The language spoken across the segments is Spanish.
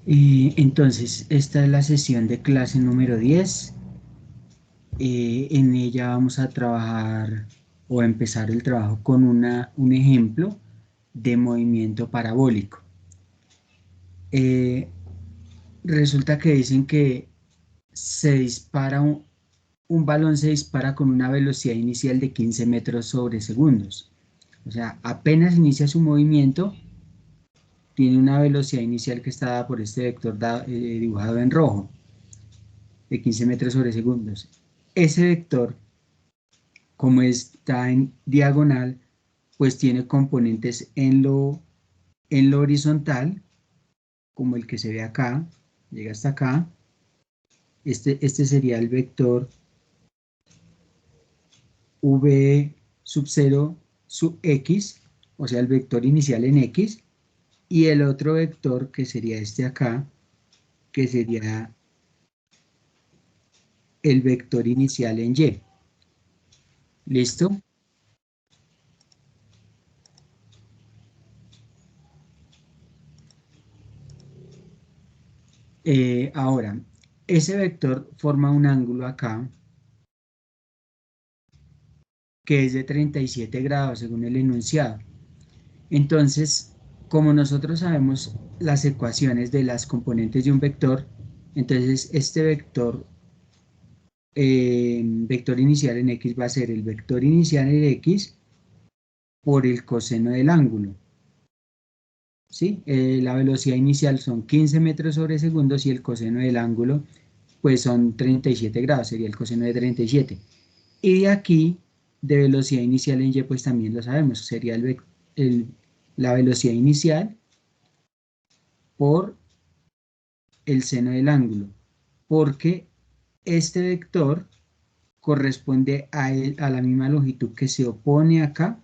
Entonces, esta es la sesión de clase número 10. En ella vamos a trabajar o a empezar el trabajo con un ejemplo de movimiento parabólico. Resulta que dicen que un balón se dispara con una velocidad inicial de 15 metros sobre segundos. O sea, apenas inicia su movimiento, tiene una velocidad inicial que está dada por este vector dibujado en rojo, de 15 metros sobre segundos. Ese vector, como está en diagonal, pues tiene componentes en lo horizontal, como el que se ve acá, llega hasta acá. Este sería el vector v sub 0 sub x, o sea, el vector inicial en x, y el otro vector que sería este acá, que sería el vector inicial en y. ¿Listo? Ahora, ese vector forma un ángulo acá que es de 37 grados según el enunciado. Entonces, como nosotros sabemos las ecuaciones de las componentes de un vector, entonces este vector inicial en x va a ser el vector inicial en x por el coseno del ángulo. ¿Sí? La velocidad inicial son 15 metros sobre segundos y el coseno del ángulo pues son 37 grados, sería el coseno de 37. Y de aquí, de velocidad inicial en y, pues también lo sabemos, sería la velocidad inicial por el seno del ángulo, porque este vector corresponde a la misma longitud que se opone acá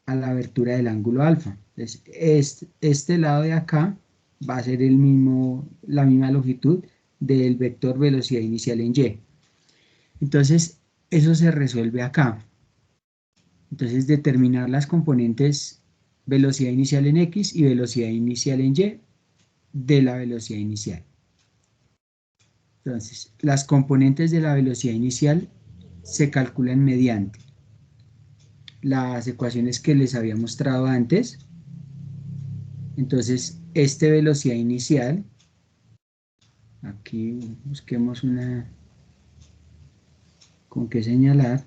a la abertura del ángulo alfa. Entonces, este lado de acá va a ser la misma longitud del vector velocidad inicial en y. Entonces, eso se resuelve acá. Entonces, determinar las componentes velocidad inicial en x y velocidad inicial en y de la velocidad inicial. Entonces, las componentes de la velocidad inicial se calculan mediante las ecuaciones que les había mostrado antes. Entonces, esta velocidad inicial, aquí busquemos una con qué señalar.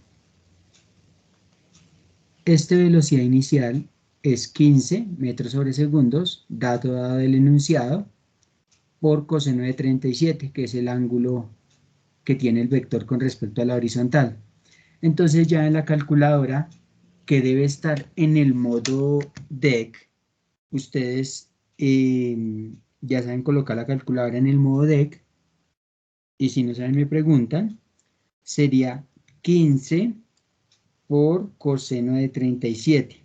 Esta velocidad inicial es 15 metros sobre segundos, dato dado del enunciado, por coseno de 37, que es el ángulo que tiene el vector con respecto a la horizontal. Entonces ya en la calculadora, que debe estar en el modo DEC, ustedes ya saben colocar la calculadora en el modo DEC, y si no saben me preguntan, sería 15 por coseno de 37.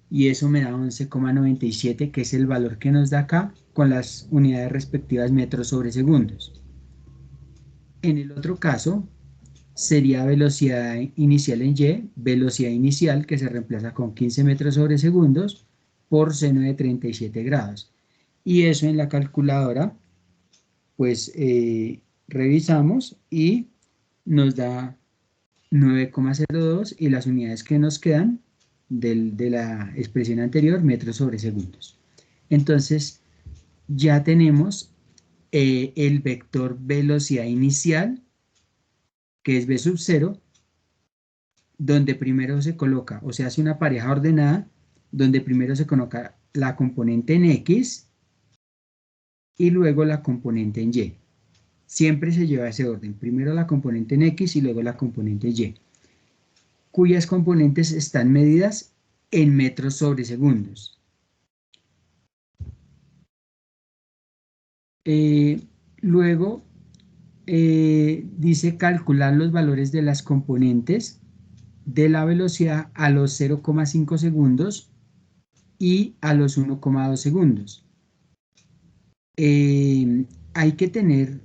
Y eso me da 11,97, que es el valor que nos da acá con las unidades respectivas metros sobre segundos. En el otro caso, sería velocidad inicial en y, velocidad inicial que se reemplaza con 15 metros sobre segundos por seno de 37 grados. Y eso en la calculadora, pues revisamos y nos da 9,02 y las unidades que nos quedan de la expresión anterior, metros sobre segundos. Entonces, ya tenemos el vector velocidad inicial, que es v sub 0, donde primero se coloca, o se hace una pareja ordenada, donde primero se coloca la componente en x y luego la componente en y. Siempre se lleva ese orden, primero la componente en x y luego la componente en y, cuyas componentes están medidas en metros sobre segundos. Luego dice calcular los valores de las componentes de la velocidad a los 0,5 segundos y a los 1,2 segundos. Hay que tener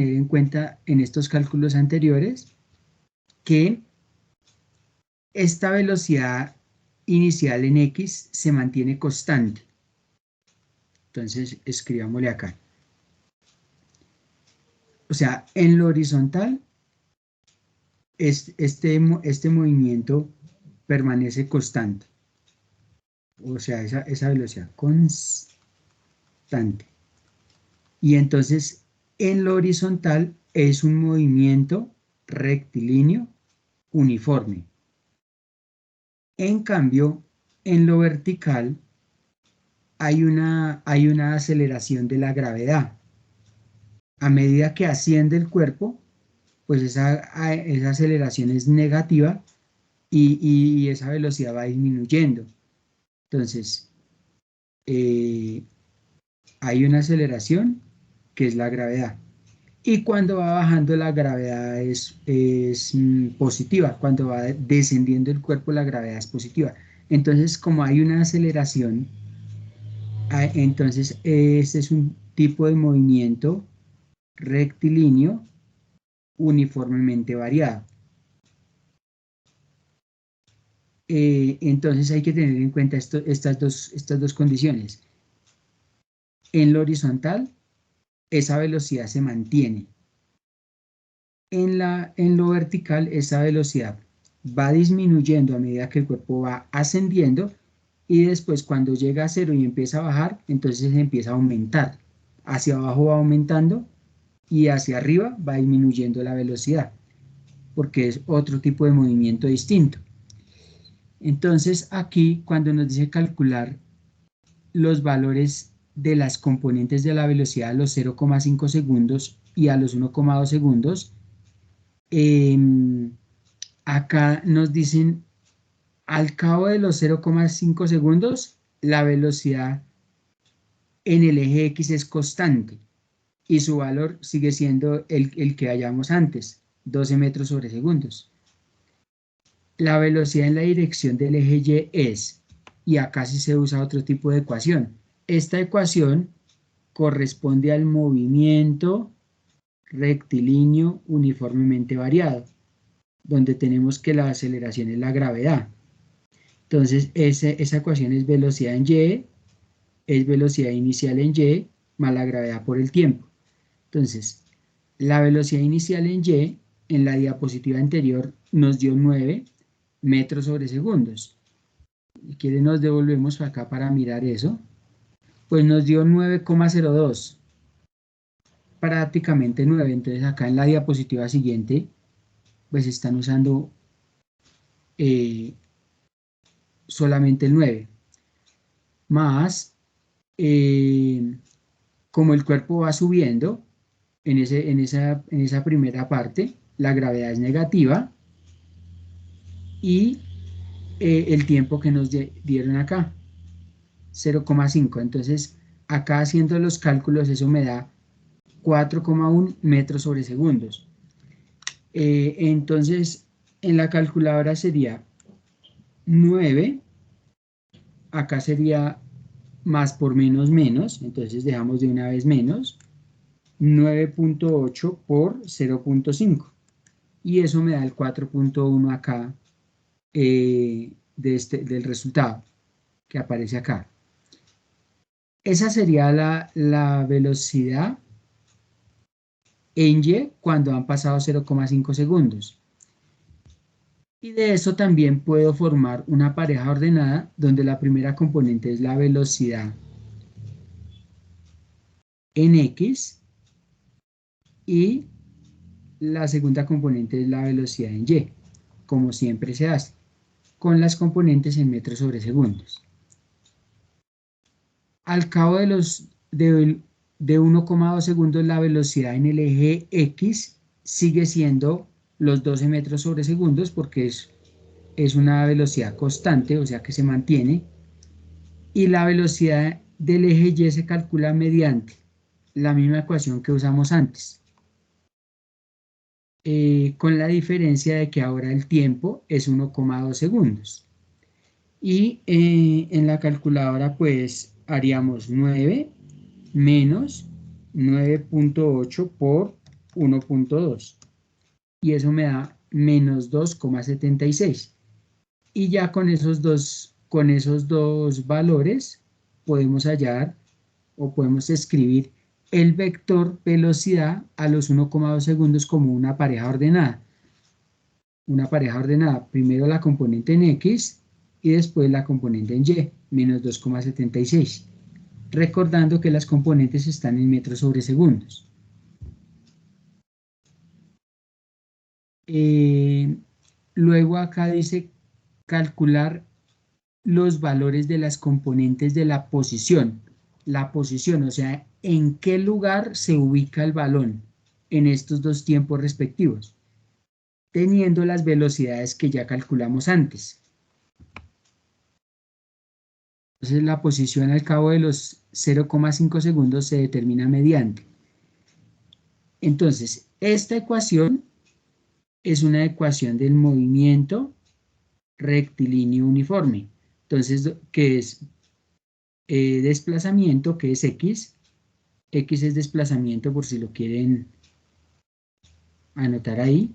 en cuenta en estos cálculos anteriores que esta velocidad inicial en x se mantiene constante. Entonces escribámosle acá. O sea, en lo horizontal, este movimiento permanece constante. O sea, esa velocidad constante. Y entonces, en lo horizontal es un movimiento rectilíneo uniforme. En cambio, en lo vertical hay una aceleración de la gravedad. A medida que asciende el cuerpo, pues esa aceleración es negativa y esa velocidad va disminuyendo. Entonces, hay una aceleración que es la gravedad. Y cuando va bajando la gravedad es positiva. Cuando va descendiendo el cuerpo la gravedad es positiva. Entonces, como hay una aceleración, entonces este es un tipo de movimiento rectilíneo uniformemente variado. Entonces hay que tener en cuenta estas dos condiciones. En lo horizontal, esa velocidad se mantiene. En lo vertical, esa velocidad va disminuyendo a medida que el cuerpo va ascendiendo y después cuando llega a cero y empieza a bajar, entonces empieza a aumentar. Hacia abajo va aumentando y hacia arriba va disminuyendo la velocidad, porque es otro tipo de movimiento distinto. Entonces aquí cuando nos dice calcular los valores de las componentes de la velocidad a los 0,5 segundos y a los 1,2 segundos, acá nos dicen al cabo de los 0,5 segundos la velocidad en el eje X es constante y su valor sigue siendo el que hallamos antes, 12 metros sobre segundos. La velocidad en la dirección del eje Y es, y acá sí se usa otro tipo de ecuación. Esta ecuación corresponde al movimiento rectilíneo uniformemente variado, donde tenemos que la aceleración es la gravedad. Entonces, esa ecuación es velocidad en Y, es velocidad inicial en Y, más la gravedad por el tiempo. Entonces, la velocidad inicial en Y, en la diapositiva anterior, nos dio 9 metros sobre segundos. Si quieren nos devolvemos acá para mirar eso. Pues nos dio 9,02. Prácticamente 9. Entonces acá en la diapositiva siguiente, pues están usando solamente el 9. Más, como el cuerpo va subiendo, en esa primera parte, la gravedad es negativa y el tiempo que nos dieron acá, 0,5. Entonces, acá haciendo los cálculos, eso me da 4,1 metros sobre segundos. Entonces, en la calculadora sería 9, acá sería más por menos menos, entonces dejamos de una vez menos, 9,8 por 0,5 y eso me da el 4,1 acá del resultado que aparece acá. Esa sería la velocidad en Y cuando han pasado 0,5 segundos. Y de eso también puedo formar una pareja ordenada donde la primera componente es la velocidad en X y la segunda componente es la velocidad en Y, como siempre se hace, con las componentes en metros sobre segundos. Al cabo de 1,2 segundos la velocidad en el eje X sigue siendo los 12 metros sobre segundos porque es una velocidad constante, o sea que se mantiene, y la velocidad del eje Y se calcula mediante la misma ecuación que usamos antes, con la diferencia de que ahora el tiempo es 1,2 segundos. Y en la calculadora pues haríamos 9 menos 9,8 por 1,2 y eso me da menos 2,76 y ya con esos dos valores podemos hallar o podemos escribir el vector velocidad a los 1,2 segundos como una pareja ordenada. Una pareja ordenada, primero la componente en X y después la componente en Y, menos 2,76. Recordando que las componentes están en metros sobre segundos. Luego acá dice calcular los valores de las componentes de la posición. La posición, o sea, en qué lugar se ubica el balón en estos dos tiempos respectivos, teniendo las velocidades que ya calculamos antes. Entonces la posición al cabo de los 0,5 segundos se determina mediante. Entonces, esta ecuación es una ecuación del movimiento rectilíneo uniforme. Entonces, que es desplazamiento, que es X. X es desplazamiento por si lo quieren anotar ahí.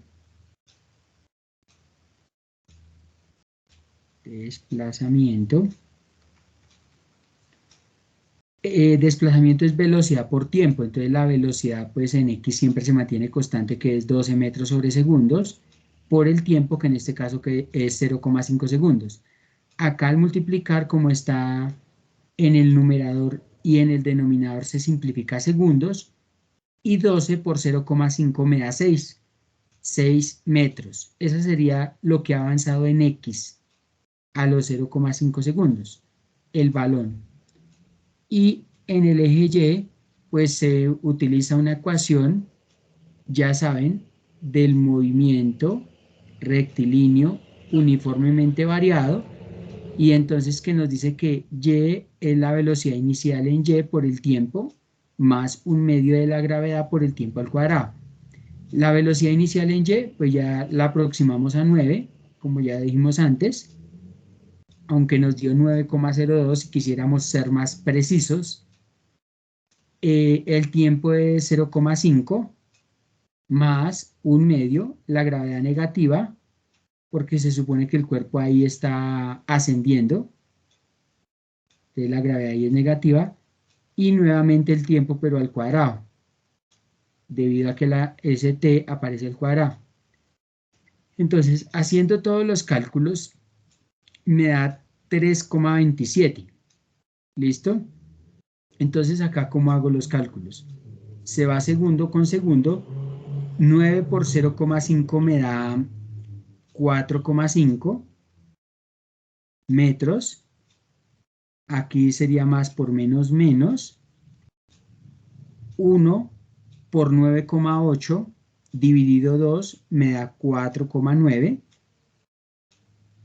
Desplazamiento. Desplazamiento es velocidad por tiempo, entonces la velocidad pues en X siempre se mantiene constante, que es 12 metros sobre segundos, por el tiempo que en este caso que es 0,5 segundos. Acá al multiplicar, como está en el numerador y en el denominador, se simplifica a segundos, y 12 por 0,5 me da 6 metros. Eso sería lo que ha avanzado en X a los 0,5 segundos, el balón. Y en el eje Y, pues se utiliza una ecuación, ya saben, del movimiento rectilíneo uniformemente variado, y entonces que nos dice que Y es la velocidad inicial en Y por el tiempo, más un medio de la gravedad por el tiempo al cuadrado. La velocidad inicial en Y, pues ya la aproximamos a 9, como ya dijimos antes, aunque nos dio 9,02, si quisiéramos ser más precisos. El tiempo es 0,5 más un medio, la gravedad negativa, porque se supone que el cuerpo ahí está ascendiendo, entonces la gravedad ahí es negativa, y nuevamente el tiempo pero al cuadrado, debido a que la ST aparece al cuadrado. Entonces, haciendo todos los cálculos, me da 3,27. ¿Listo? Entonces acá, ¿cómo hago los cálculos? Se va segundo con segundo. 9 por 0,5 me da 4,5 metros. Aquí sería más por menos menos. 1 por 9,8 dividido 2 me da 4,9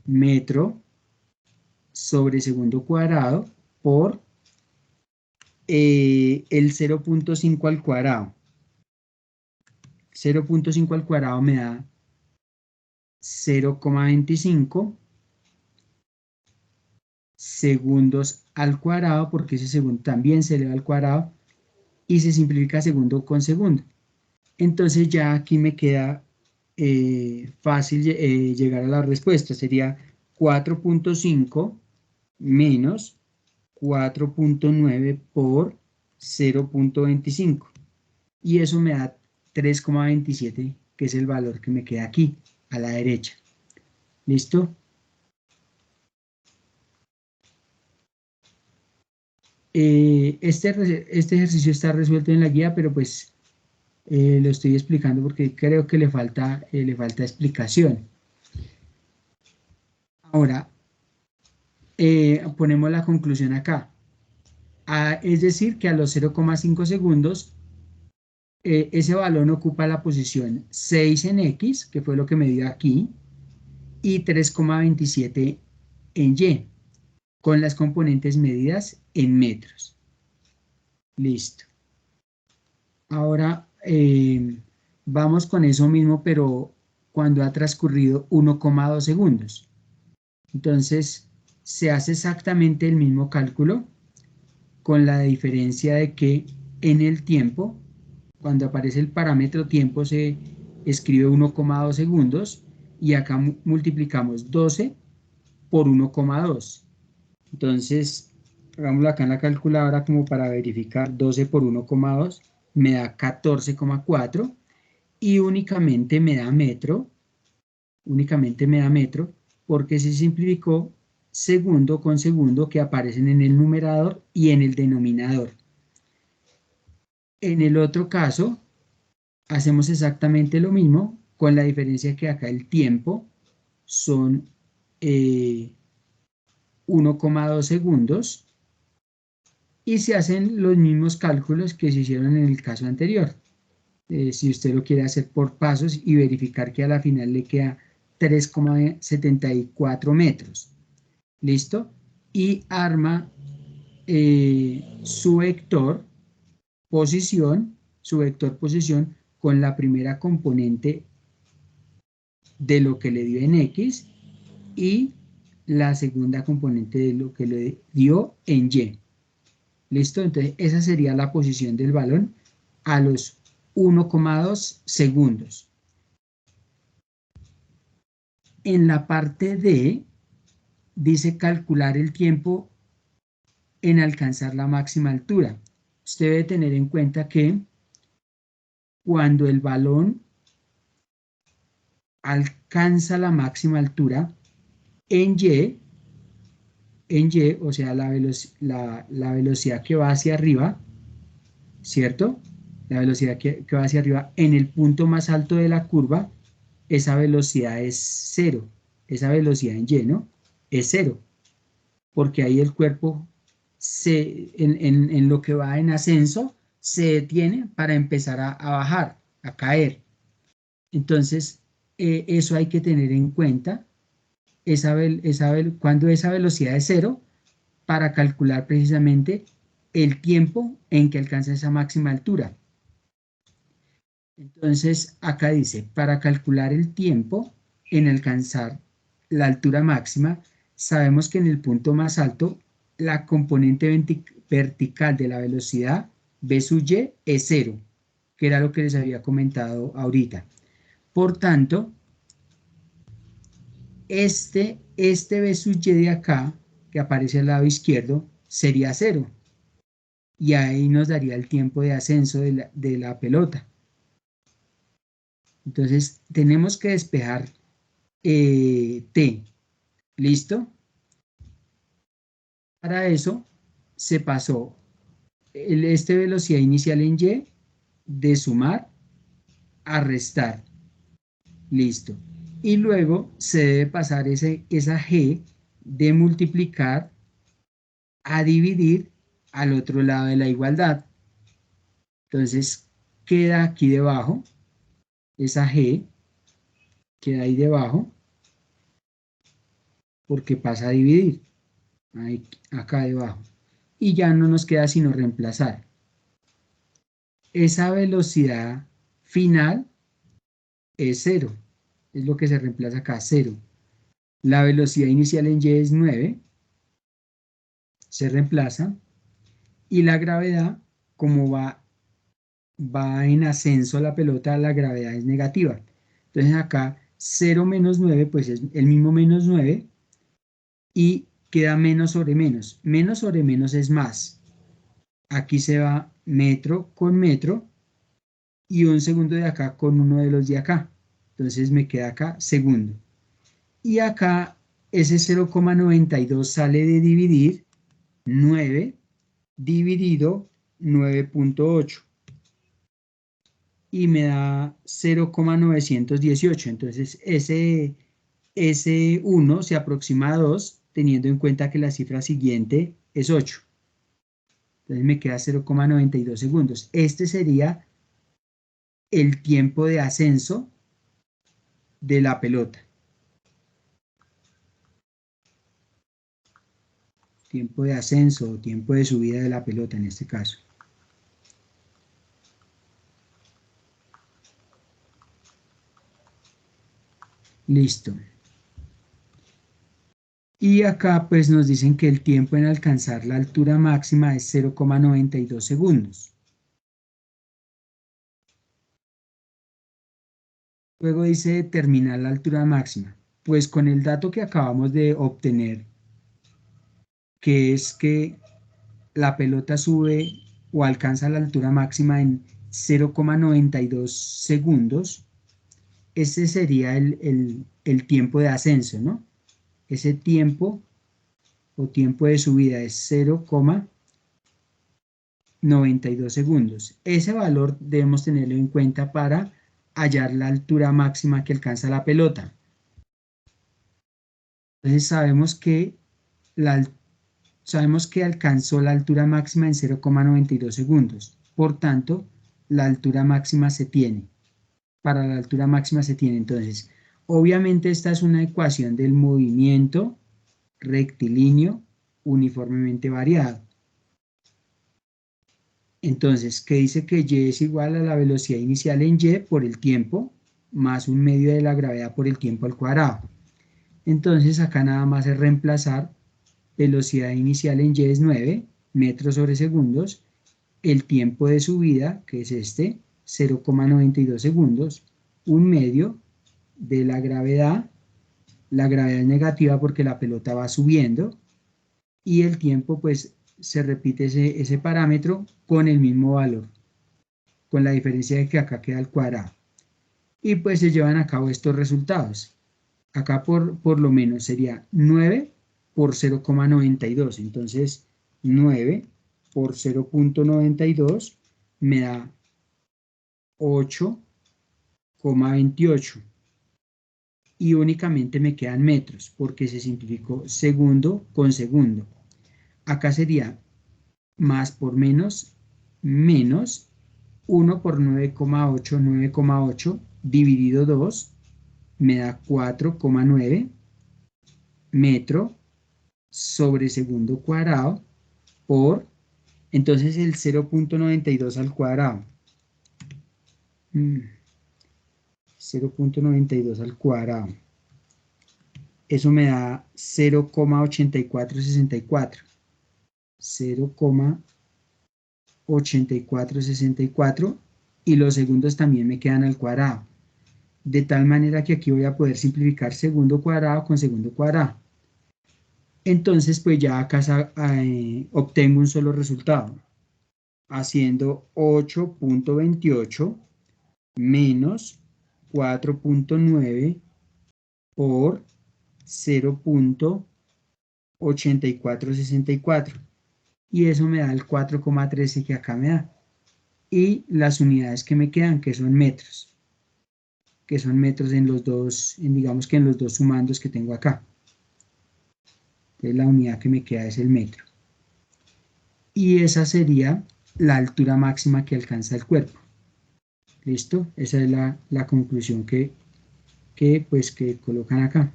metro sobre segundo cuadrado por el 0,5 al cuadrado. 0,5 al cuadrado me da 0,25 segundos al cuadrado, porque ese segundo también se eleva al cuadrado y se simplifica segundo con segundo. Entonces ya aquí me queda fácil llegar a la respuesta. Sería 4,5 menos 4,9 por 0,25. Y eso me da 3,27, que es el valor que me queda aquí, a la derecha. ¿Listo? Este ejercicio está resuelto en la guía, pero pues lo estoy explicando porque creo que le falta explicación. Ahora, ponemos la conclusión acá. Es decir, que a los 0,5 segundos, ese balón ocupa la posición 6 en X, que fue lo que me dio aquí, y 3,27 en Y, con las componentes medidas en metros. Listo. Ahora vamos con eso mismo, pero cuando ha transcurrido 1,2 segundos. Entonces, se hace exactamente el mismo cálculo, con la diferencia de que en el tiempo, cuando aparece el parámetro tiempo, se escribe 1,2 segundos, y acá multiplicamos 12 por 1,2. Entonces, hagámoslo acá en la calculadora como para verificar. 12 por 1,2 me da 14,4 y únicamente me da metro, porque se simplificó segundo con segundo que aparecen en el numerador y en el denominador. En el otro caso, hacemos exactamente lo mismo, con la diferencia que acá el tiempo son 1,2 segundos y se hacen los mismos cálculos que se hicieron en el caso anterior. Si usted lo quiere hacer por pasos y verificar que a la final le queda 3,74 metros. ¿Listo? Y arma su vector posición con la primera componente de lo que le dio en X y la segunda componente de lo que le dio en Y. ¿Listo? Entonces esa sería la posición del balón a los 1,2 segundos. En la parte D dice calcular el tiempo en alcanzar la máxima altura. Usted debe tener en cuenta que cuando el balón alcanza la máxima altura en Y, o sea, la velocidad que va hacia arriba, ¿cierto? La velocidad que va hacia arriba en el punto más alto de la curva, esa velocidad es cero. Esa velocidad en Y, ¿no? Es cero. Porque ahí el cuerpo, en lo que va en ascenso, se detiene para empezar a bajar, a caer. Entonces, eso hay que tener en cuenta, cuando esa velocidad es cero, para calcular precisamente el tiempo en que alcanza esa máxima altura. Entonces, acá dice, para calcular el tiempo en alcanzar la altura máxima, sabemos que en el punto más alto, la componente vertical de la velocidad, v sub y, es cero, que era lo que les había comentado ahorita. Por tanto, este v sub y de acá, que aparece al lado izquierdo, sería cero. Y ahí nos daría el tiempo de ascenso de la pelota. Entonces, tenemos que despejar T. ¿Listo? Para eso, se pasó esta velocidad inicial en Y de sumar a restar. Listo. Y luego se debe pasar esa G de multiplicar a dividir al otro lado de la igualdad. Entonces, queda aquí debajo, esa G queda ahí debajo, porque pasa a dividir, ahí, acá debajo. Y ya no nos queda sino reemplazar. Esa velocidad final es cero, es lo que se reemplaza acá, cero. La velocidad inicial en Y es 9, se reemplaza, y la gravedad, como va en ascenso la pelota, la gravedad es negativa. Entonces acá 0 menos 9, pues es el mismo menos 9, y queda menos sobre menos. Menos sobre menos es más. Aquí se va metro con metro, y un segundo de acá con uno de los de acá. Entonces me queda acá segundo. Y acá ese 0,92 sale de dividir 9 dividido 9,8 y me da 0,918. Entonces ese 1 se aproxima a 2 teniendo en cuenta que la cifra siguiente es 8. Entonces me queda 0,92 segundos. Este sería el tiempo de ascenso de la pelota. Tiempo de ascenso o tiempo de subida de la pelota en este caso. Listo. Y acá pues nos dicen que el tiempo en alcanzar la altura máxima es 0,92 segundos. Luego dice determinar la altura máxima. Pues con el dato que acabamos de obtener, que es que la pelota sube o alcanza la altura máxima en 0,92 segundos. Ese sería el tiempo de ascenso, ¿no? Ese tiempo o tiempo de subida es 0,92 segundos. Ese valor debemos tenerlo en cuenta para hallar la altura máxima que alcanza la pelota. Entonces sabemos que alcanzó la altura máxima en 0,92 segundos. Por tanto, la altura máxima se tiene. Para la altura máxima se tiene. Entonces, obviamente esta es una ecuación del movimiento rectilíneo uniformemente variado. Entonces, ¿qué dice? Que Y es igual a la velocidad inicial en Y por el tiempo, más un medio de la gravedad por el tiempo al cuadrado. Entonces, acá nada más es reemplazar velocidad inicial en Y es 9 metros sobre segundos, el tiempo de subida, que es este, 0,92 segundos, un medio de la gravedad es negativa porque la pelota va subiendo, y el tiempo pues se repite ese parámetro con el mismo valor, con la diferencia de que acá queda al cuadrado. Y pues se llevan a cabo estos resultados. Acá por lo menos sería 9 por 0,92. Entonces 9 por 0,92 me da 8,28. Y únicamente me quedan metros porque se simplificó segundo con segundo. Acá sería más por menos, menos 1 por 9,8, 9,8 dividido 2 me da 4,9 metro sobre segundo cuadrado por, entonces el 0,92 al cuadrado. 0,92 al cuadrado. Eso me da 0,8464. 0,8464 y los segundos también me quedan al cuadrado. De tal manera que aquí voy a poder simplificar segundo cuadrado con segundo cuadrado. Entonces, pues ya acá obtengo un solo resultado, haciendo 8,28 menos 4,9 por 0,8464. Y eso me da el 4,13 que acá me da. Y las unidades que me quedan, que son metros en los dos, digamos que en los dos sumandos que tengo acá. Entonces la unidad que me queda es el metro. Y esa sería la altura máxima que alcanza el cuerpo. ¿Listo? Esa es la conclusión que colocan acá.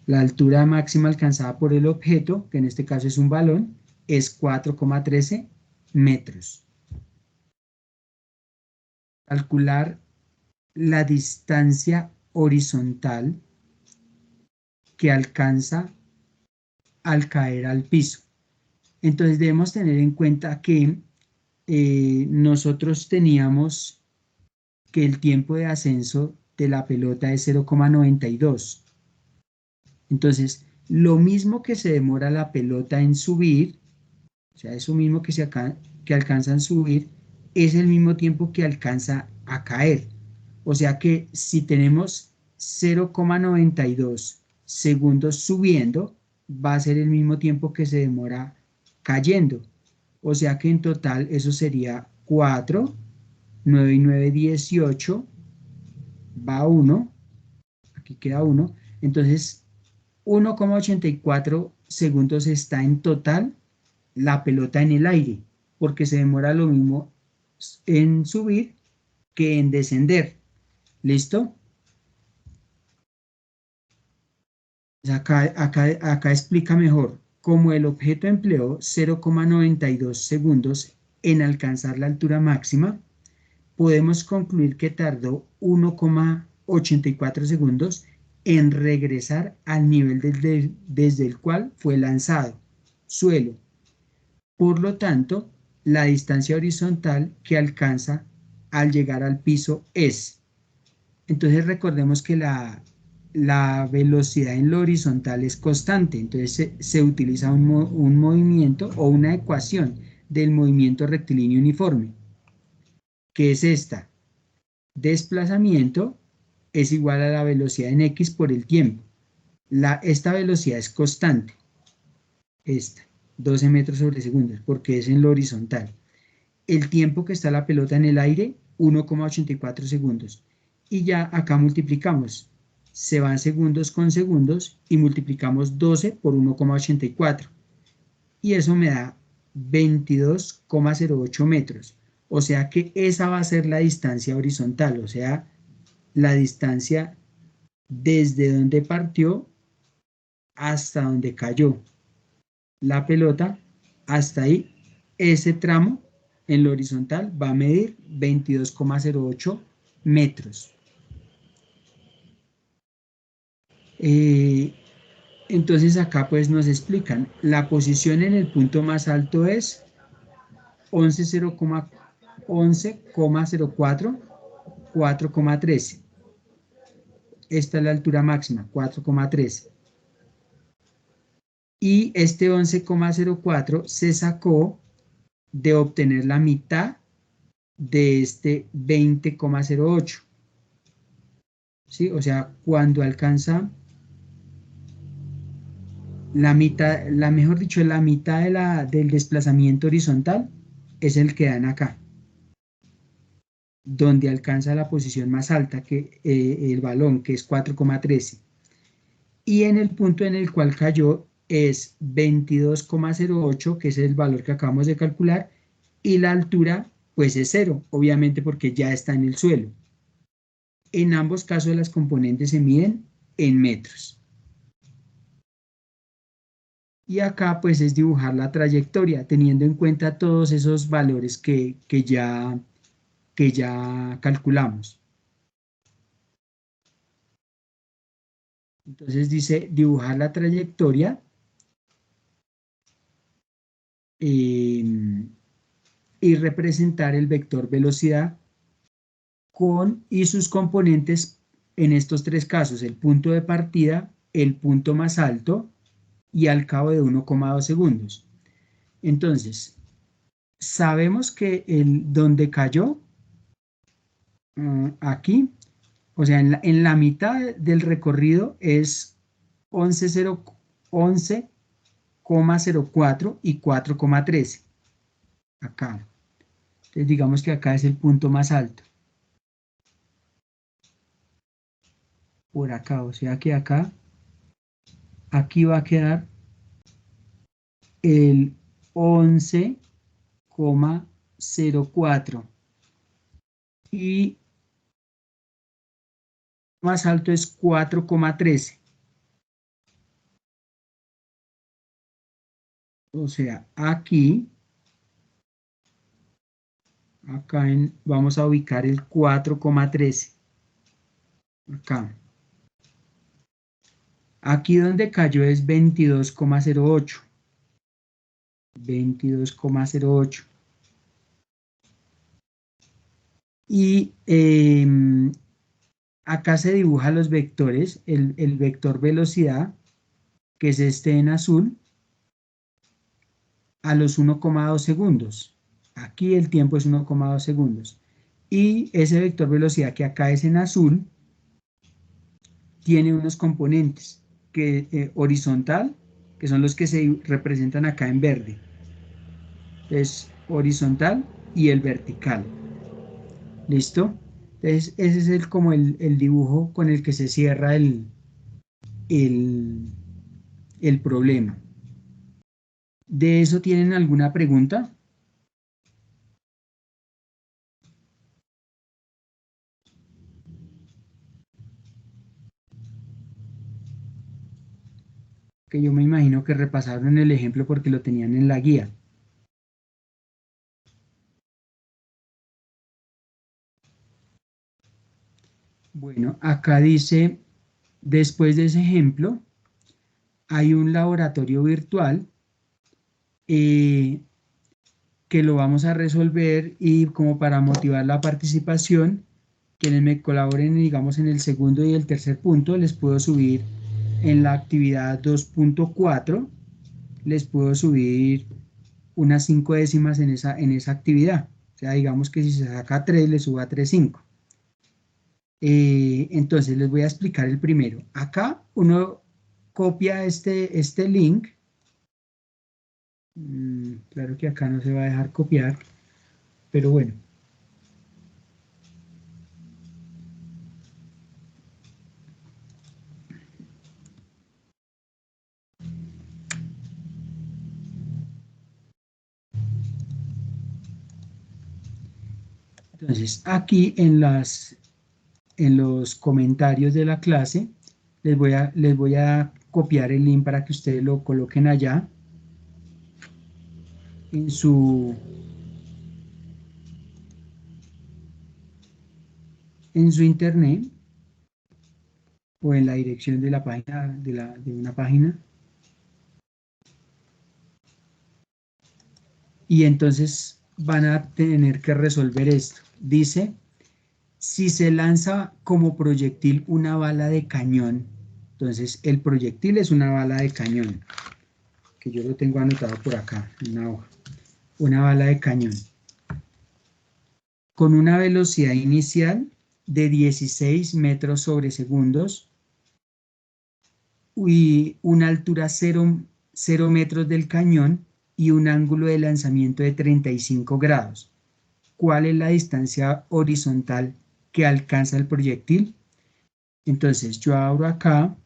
La altura máxima alcanzada por el objeto, que en este caso es un balón, es 4,13 metros. Calcular la distancia horizontal que alcanza al caer al piso. Entonces debemos tener en cuenta que nosotros teníamos que el tiempo de ascenso de la pelota es 0,92. Entonces, lo mismo que se demora la pelota en subir, o sea, eso mismo que alcanza en subir, es el mismo tiempo que alcanza a caer. O sea que si tenemos 0,92 segundos subiendo, va a ser el mismo tiempo que se demora cayendo. O sea que en total eso sería 4, 9 y 9, 18, va 1, aquí queda 1. Entonces, 1,84 segundos está en total la pelota en el aire, porque se demora lo mismo en subir que en descender. ¿Listo? Acá explica mejor. Como el objeto empleó 0,92 segundos en alcanzar la altura máxima, podemos concluir que tardó 1,84 segundos en regresar al nivel desde el cual fue lanzado, suelo. Por lo tanto, la distancia horizontal que alcanza al llegar al piso es. Entonces recordemos que la velocidad en lo horizontal es constante, entonces se utiliza un movimiento o una ecuación del movimiento rectilíneo uniforme, que es esta. Desplazamiento es igual a la velocidad en X por el tiempo. Esta velocidad es constante, esta, 12 metros sobre segundo, porque es en lo horizontal. El tiempo que está la pelota en el aire, 1,84 segundos. Y ya acá multiplicamos. Se van segundos con segundos y multiplicamos 12 por 1,84. Y eso me da 22,08 metros. O sea que esa va a ser la distancia horizontal, o sea, la distancia desde donde partió hasta donde cayó la pelota, hasta ahí, ese tramo en lo horizontal va a medir 22,08 metros. Entonces acá pues nos explican, la posición en el punto más alto es 11,04, 4,13. Esta es la altura máxima, 4,13. Y este 11,04 se sacó de obtener la mitad de este 20,08. ¿Sí? O sea, cuando alcanza la mitad, mejor dicho, la mitad del desplazamiento horizontal es el que dan acá, donde alcanza la posición más alta, que el balón, que es 4,13. Y en el punto en el cual cayó es 22,08, que es el valor que acabamos de calcular, y la altura pues es 0, obviamente porque ya está en el suelo. En ambos casos las componentes se miden en metros. Y acá pues es dibujar la trayectoria, teniendo en cuenta todos esos valores que ya calculamos. Entonces dice dibujar la trayectoria y representar el vector velocidad y sus componentes en estos tres casos, el punto de partida, el punto más alto y al cabo de 1,2 segundos. Entonces, sabemos que donde cayó, aquí, o sea, en la mitad del recorrido es 11,04 y 4,13. Acá. Entonces, digamos que acá es el punto más alto. Por acá, o sea que acá, aquí va a quedar el 11,04 y más alto es 4,13. O sea, aquí, acá vamos a ubicar el 4,13. Acá. Aquí donde cayó es 22,08. 22,08. Y acá se dibujan los vectores, el vector velocidad, que es este en azul, a los 1,2 segundos. Aquí el tiempo es 1,2 segundos. Y ese vector velocidad que acá es en azul, tiene unos componentes horizontal, que son los que se representan acá en verde. Es horizontal y el vertical. ¿Listo? Entonces, ese es como el dibujo con el que se cierra el problema. ¿De eso tienen alguna pregunta? Que yo me imagino que repasaron el ejemplo porque lo tenían en la guía. Bueno, acá dice, después de ese ejemplo, hay un laboratorio virtual que lo vamos a resolver y como para motivar la participación, Quienes me colaboren, digamos, en el segundo y el tercer punto, les puedo subir en la actividad 2.4, les puedo subir unas 5 décimas en esa actividad. O sea, digamos que si se saca 3, le subo a 3,5. Entonces, les voy a explicar el primero. Acá uno copia este link. Claro que acá no se va a dejar copiar, pero bueno. Entonces, aquí en los comentarios de la clase, les voy a copiar el link para que ustedes lo coloquen allá en su internet o en la dirección de la página, de una página. Y entonces van a tener que resolver esto. Dice, si se lanza como proyectil una bala de cañón, entonces el proyectil es una bala de cañón, que yo lo tengo anotado por acá, en una hoja. Una bala de cañón con una velocidad inicial de 16 metros sobre segundos y una altura 0 metros del cañón y un ángulo de lanzamiento de 35 grados. ¿Cuál es la distancia horizontal que alcanza el proyectil? Entonces yo abro acá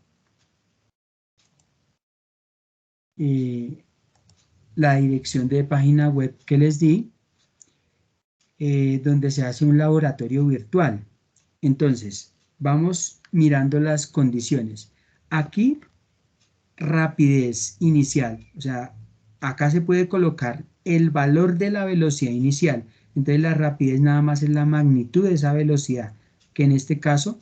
la dirección de página web que les di, donde se hace un laboratorio virtual. Entonces, vamos mirando las condiciones. Aquí, rapidez inicial, o sea, acá se puede colocar el valor de la velocidad inicial. Entonces, la rapidez nada más es la magnitud de esa velocidad, que en este caso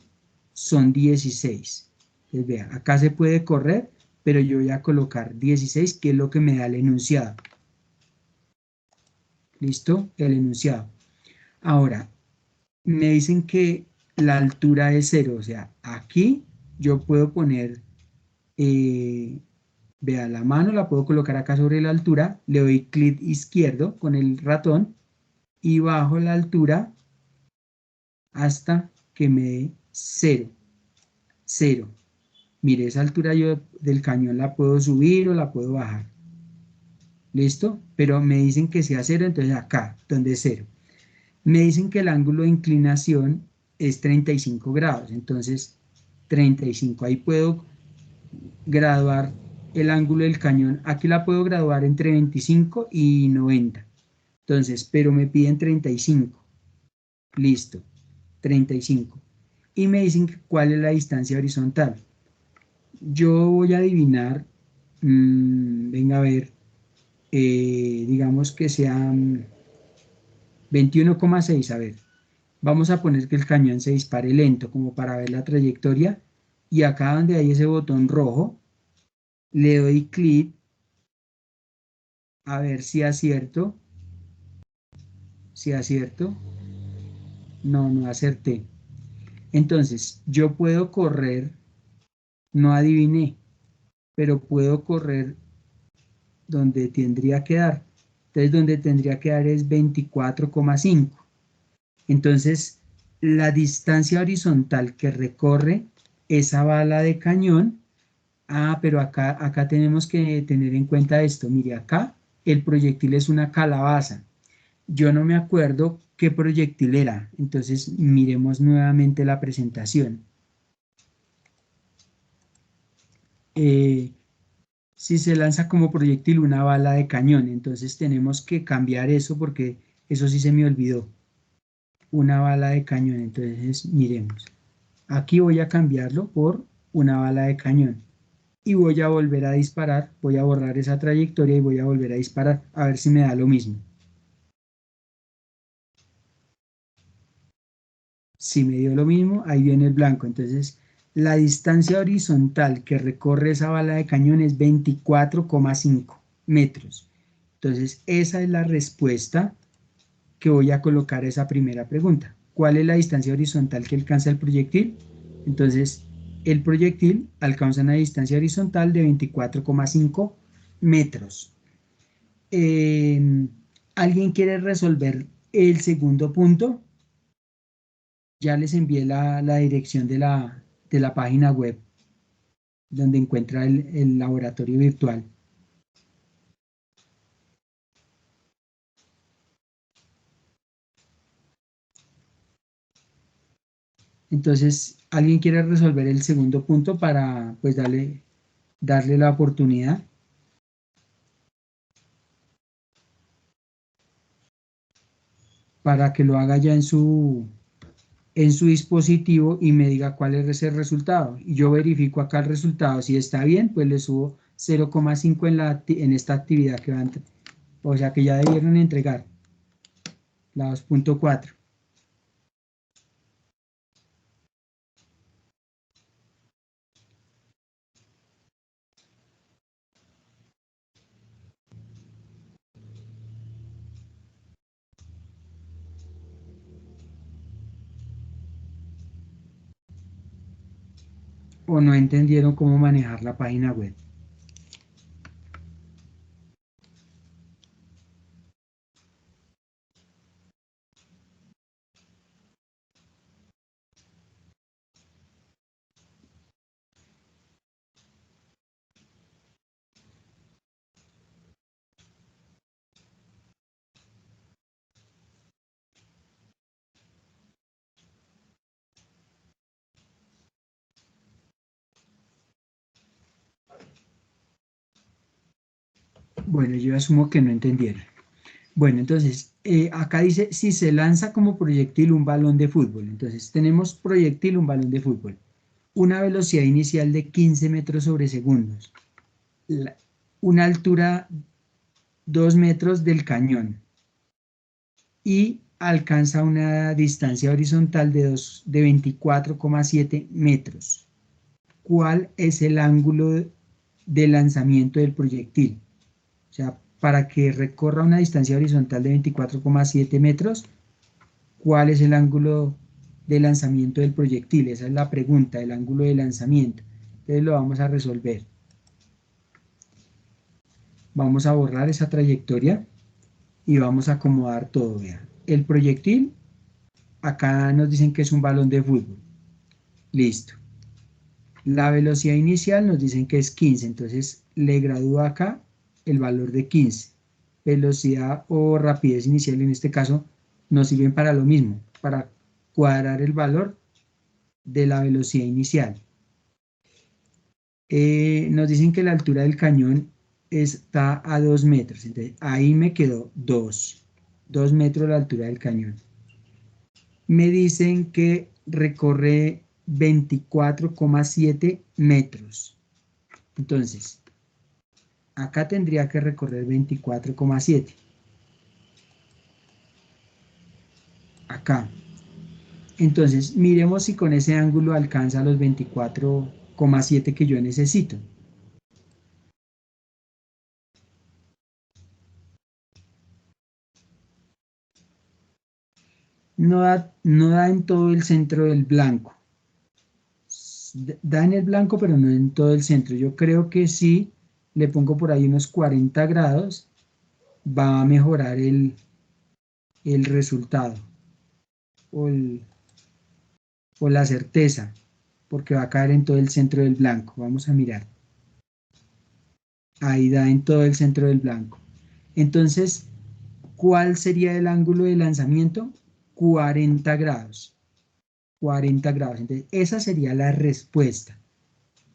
son 16. Entonces, vea, acá se puede correr, pero yo voy a colocar 16, que es lo que me da el enunciado. ¿Listo? El enunciado. Ahora, me dicen que la altura es 0, o sea, aquí yo puedo poner, vea, la mano la puedo colocar acá sobre la altura, le doy clic izquierdo con el ratón y bajo la altura hasta que me dé 0, 0. Mire, esa altura yo del cañón la puedo subir o la puedo bajar. ¿Listo? Pero me dicen que sea 0, entonces acá, donde es 0. Me dicen que el ángulo de inclinación es 35 grados, entonces 35, ahí puedo graduar el ángulo del cañón, aquí la puedo graduar entre 25 y 90, entonces, pero me piden 35, listo, 35, y me dicen cuál es la distancia horizontal. Yo voy a adivinar, venga a ver, digamos que sean 21,6, a ver. Vamos a poner que el cañón se dispare lento como para ver la trayectoria y acá donde hay ese botón rojo le doy clic a ver si acierto. Si acierto. No, no acerté. Entonces yo puedo correr, no adiviné, pero puedo correr donde tendría que dar. Entonces donde tendría que dar es 24,5. Entonces la distancia horizontal que recorre esa bala de cañón. Pero acá tenemos que tener en cuenta esto. Mire, acá el proyectil es una calabaza. Yo no me acuerdo qué proyectil era. Entonces miremos nuevamente la presentación. Si se lanza como proyectil una bala de cañón, entonces tenemos que cambiar eso porque eso sí se me olvidó. Una bala de cañón. Entonces miremos. Aquí voy a cambiarlo por una bala de cañón. Y voy a volver a disparar, voy a borrar esa trayectoria y voy a volver a disparar, a ver si me da lo mismo. Si me dio lo mismo, ahí viene el blanco. Entonces, la distancia horizontal que recorre esa bala de cañón es 24,5 metros. Entonces, esa es la respuesta que voy a colocar a esa primera pregunta. ¿cuál es la distancia horizontal que alcanza el proyectil? Entonces, el proyectil alcanza una distancia horizontal de 24,5 metros. ¿Alguien quiere resolver el segundo punto? Ya les envié la dirección de la página web donde encuentra el laboratorio virtual. Entonces, ¿alguien quiere resolver el segundo punto para pues darle la oportunidad? Para que lo haga ya en su dispositivo y me diga cuál es ese resultado. Y yo verifico acá el resultado. Si está bien, pues le subo 0,5 en esta actividad que van, o sea que ya debieron entregar la 2.4. O no entendieron cómo manejar la página web. Bueno, yo asumo que no entendieron. Bueno, entonces, acá dice, si se lanza como proyectil un balón de fútbol. Entonces, tenemos proyectil, un balón de fútbol. Una velocidad inicial de 15 metros sobre segundos. La- una altura 2 metros del cañón. Y alcanza una distancia horizontal de 24,7 metros. ¿Cuál es el ángulo de lanzamiento del proyectil? O sea, para que recorra una distancia horizontal de 24,7 metros, ¿cuál es el ángulo de lanzamiento del proyectil? Esa es la pregunta, el ángulo de lanzamiento. Entonces lo vamos a resolver. Vamos a borrar esa trayectoria y vamos a acomodar todo. Vean. El proyectil, acá nos dicen que es un balón de fútbol. Listo. La velocidad inicial nos dicen que es 15, entonces le gradúo acá el valor de 15. Velocidad o rapidez inicial en este caso nos sirven para lo mismo, para cuadrar el valor de la velocidad inicial. Nos dicen que la altura del cañón está a 2 metros, entonces ahí me quedó 2 metros la altura del cañón. Me dicen que recorre 24,7 metros. Entonces, acá tendría que recorrer 24,7. Acá. Entonces, miremos si con ese ángulo alcanza los 24,7 que yo necesito. No da en todo el centro del blanco. Da en el blanco, pero no en todo el centro. Yo creo que si le pongo por ahí unos 40 grados, va a mejorar el resultado o, o la certeza, porque va a caer en todo el centro del blanco. Vamos a mirar. Ahí da en todo el centro del blanco. Entonces, ¿cuál sería el ángulo de lanzamiento? 40 grados. 40 grados. Entonces, esa sería la respuesta.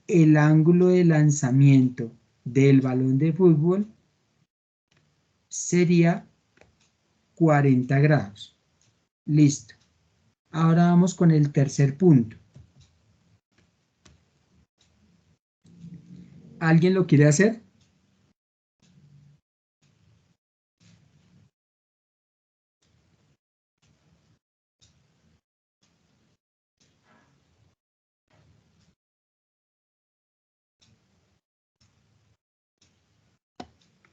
El ángulo de lanzamiento del balón de fútbol sería 40 grados. Listo. Ahora vamos con el tercer punto. ¿Alguien lo quiere hacer?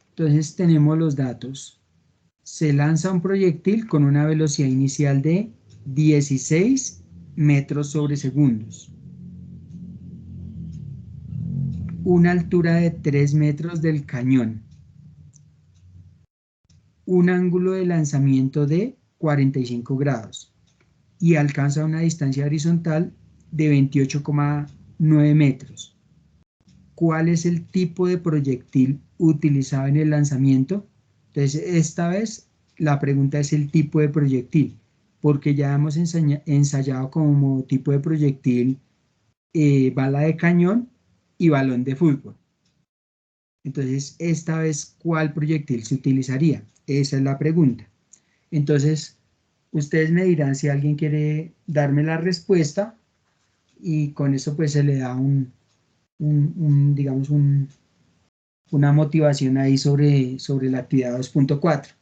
Entonces tenemos los datos. Se lanza un proyectil con una velocidad inicial de 16 metros sobre segundos. Una altura de 3 metros del cañón. Un ángulo de lanzamiento de 45 grados. Y alcanza una distancia horizontal de 28,9 metros. ¿Cuál es el tipo de proyectil utilizado en el lanzamiento? Entonces, esta vez la pregunta es el tipo de proyectil, porque ya hemos ensayado como tipo de proyectil bala de cañón y balón de fútbol. Entonces, esta vez, ¿cuál proyectil se utilizaría? Esa es la pregunta. Entonces, ustedes me dirán si alguien quiere darme la respuesta y con eso pues se le da digamos, una motivación ahí sobre la actividad 2.4.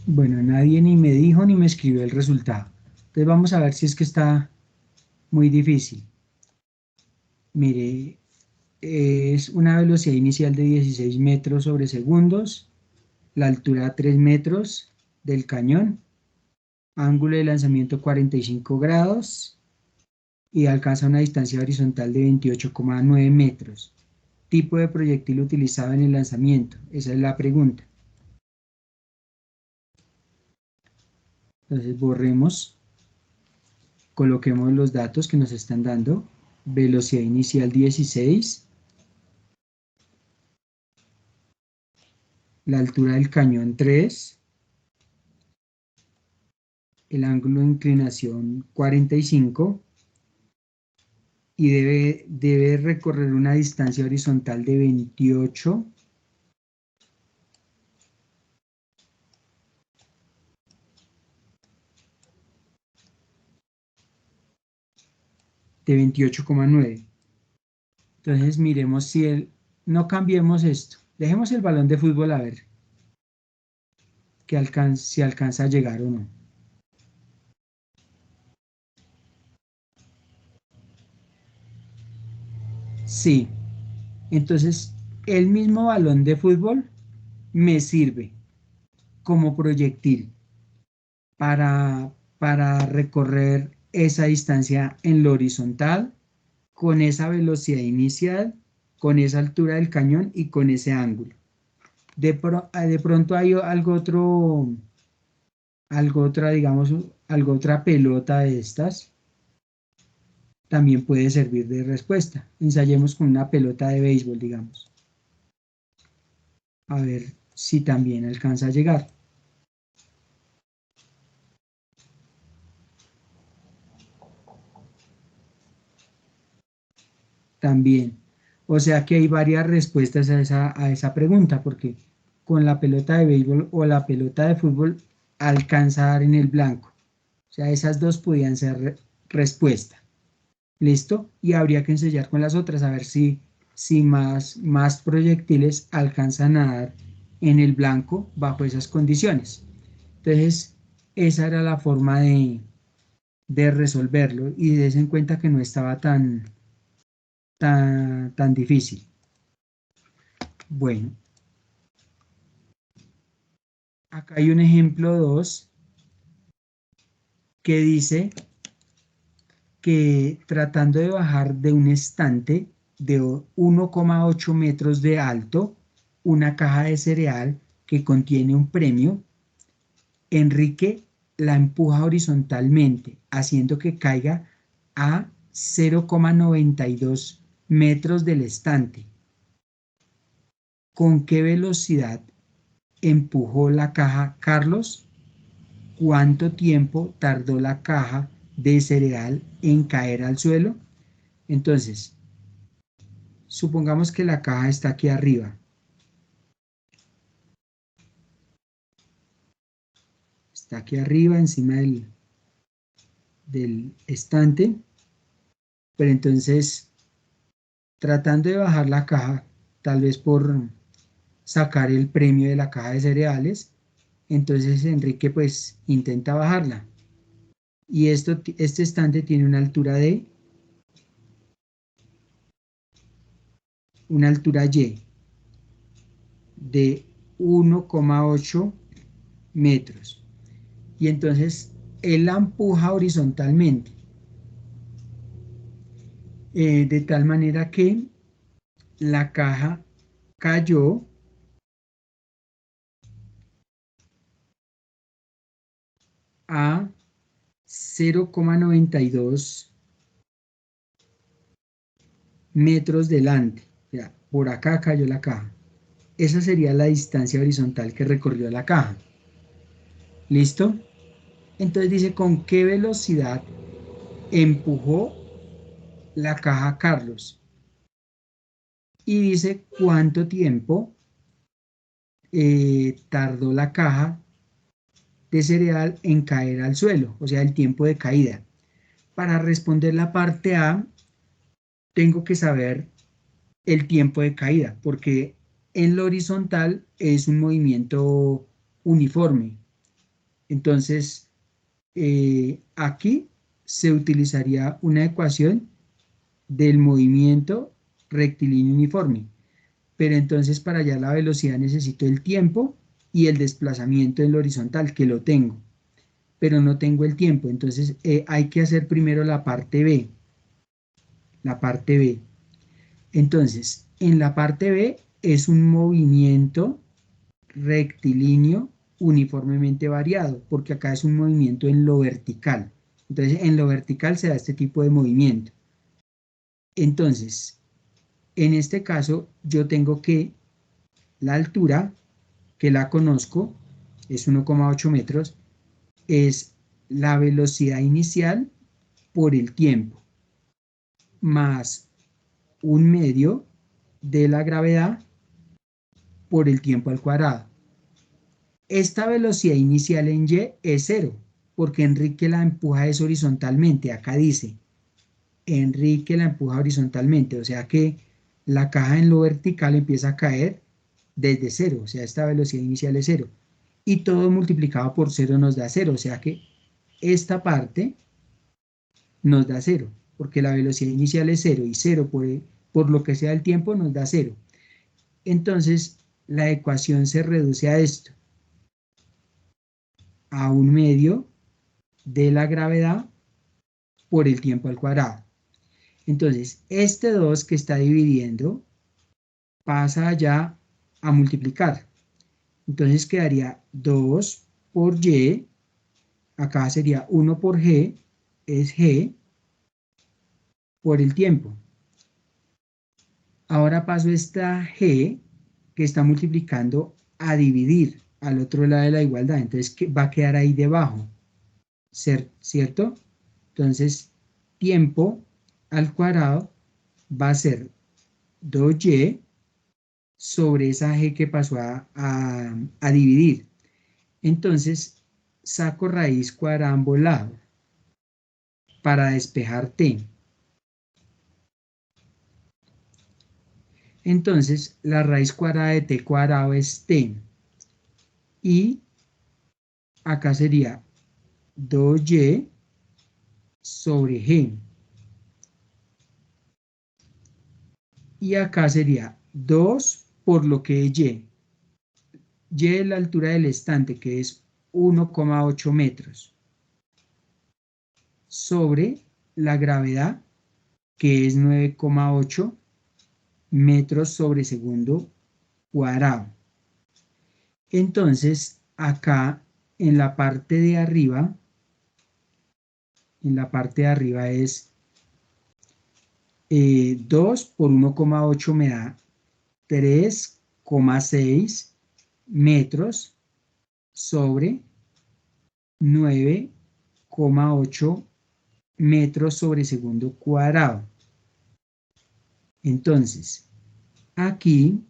Bueno, nadie ni me dijo ni me escribió el resultado. Entonces vamos a ver si es que está muy difícil. Mire, es una velocidad inicial de 16 metros sobre segundos, la altura 3 metros del cañón, ángulo de lanzamiento 45 grados y alcanza una distancia horizontal de 28,9 metros. Tipo de proyectil utilizado en el lanzamiento, esa es la pregunta. Entonces borremos, coloquemos los datos que nos están dando. Velocidad inicial 16, la altura del cañón 3, el ángulo de inclinación 45 y debe recorrer una distancia horizontal de 28 de 28,9. Entonces miremos no cambiemos esto, dejemos el balón de fútbol a ver si alcanza a llegar o no. Sí, entonces el mismo balón de fútbol me sirve como proyectil para recorrer esa distancia en lo horizontal, con esa velocidad inicial, con esa altura del cañón y con ese ángulo. De pronto hay algo otro algo otra, digamos, algo otra pelota de estas, también puede servir de respuesta. Ensayemos con una pelota de béisbol, digamos. A ver si también alcanza a llegar. También. O sea que hay varias respuestas a esa pregunta, porque con la pelota de béisbol o la pelota de fútbol alcanza a dar en el blanco. O sea, esas dos podían ser respuesta. ¿Listo? Y habría que ensayar con las otras a ver si más proyectiles alcanzan a dar en el blanco bajo esas condiciones. Entonces, esa era la forma de resolverlo y des en cuenta que no estaba tan difícil. Bueno, acá hay un ejemplo 2 que dice que tratando de bajar de un estante de 1,8 metros de alto, una caja de cereal que contiene un premio, Enrique la empuja horizontalmente, haciendo que caiga a 0,92 metros del estante. ¿Con qué velocidad empujó la caja Carlos? ¿Cuánto tiempo tardó la caja de cereal en caer al suelo? Entonces, supongamos que la caja está aquí arriba. Está aquí arriba, encima del estante. Pero entonces, tratando de bajar la caja, tal vez por sacar el premio de la caja de cereales, entonces Enrique pues intenta bajarla. Y este estante tiene una altura Y de 1,8 metros. Y entonces él la empuja horizontalmente, de tal manera que la caja cayó a 0,92 metros delante. O sea, por acá cayó la caja. Esa sería la distancia horizontal que recorrió la caja. ¿Listo? Entonces dice con qué velocidad empujó la caja Carlos. Y dice cuánto tiempo tardó la caja de cereal en caer al suelo, o sea, el tiempo de caída. Para responder la parte A, tengo que saber el tiempo de caída, porque en lo horizontal es un movimiento uniforme. Entonces, aquí se utilizaría una ecuación del movimiento rectilíneo uniforme. Pero entonces para allá la velocidad necesito el tiempo y el desplazamiento en lo horizontal, que lo tengo, pero no tengo el tiempo. Entonces hay que hacer primero la parte B. La parte B. Entonces, en la parte B es un movimiento rectilíneo uniformemente variado, porque acá es un movimiento en lo vertical. Entonces, en lo vertical se da este tipo de movimiento. Entonces, en este caso, yo tengo que la altura, que la conozco, es 1,8 metros, es la velocidad inicial por el tiempo, más un medio de la gravedad por el tiempo al cuadrado. Esta velocidad inicial en Y es cero, porque Enrique la empuja es horizontalmente. Acá dice, Enrique la empuja horizontalmente, o sea que la caja en lo vertical empieza a caer desde cero, o sea, esta velocidad inicial es cero. Y todo multiplicado por cero nos da cero, o sea que esta parte nos da cero, porque la velocidad inicial es cero y cero por lo que sea el tiempo nos da cero. Entonces, la ecuación se reduce a esto, a un medio de la gravedad por el tiempo al cuadrado. Entonces, este 2 que está dividiendo pasa ya a multiplicar. Entonces quedaría 2 por Y acá sería 1 por G, es G por el tiempo. Ahora paso esta G que está multiplicando a dividir al otro lado de la igualdad. Entonces va a quedar ahí debajo, ¿cierto? Entonces, tiempo al cuadrado va a ser 2y sobre esa G que pasó a dividir. Entonces, saco raíz cuadrada a ambos lados para despejar t. Entonces, la raíz cuadrada de t cuadrado es t. Y acá sería 2y sobre g. Y acá sería 2 por lo que es y. Y es la altura del estante, que es 1,8 metros, sobre la gravedad, que es 9,8 metros sobre segundo cuadrado. Entonces, acá en la parte de arriba, es 2 por 1,8 me da 3,6 metros sobre 9,8 metros sobre segundo cuadrado. Entonces, aquí,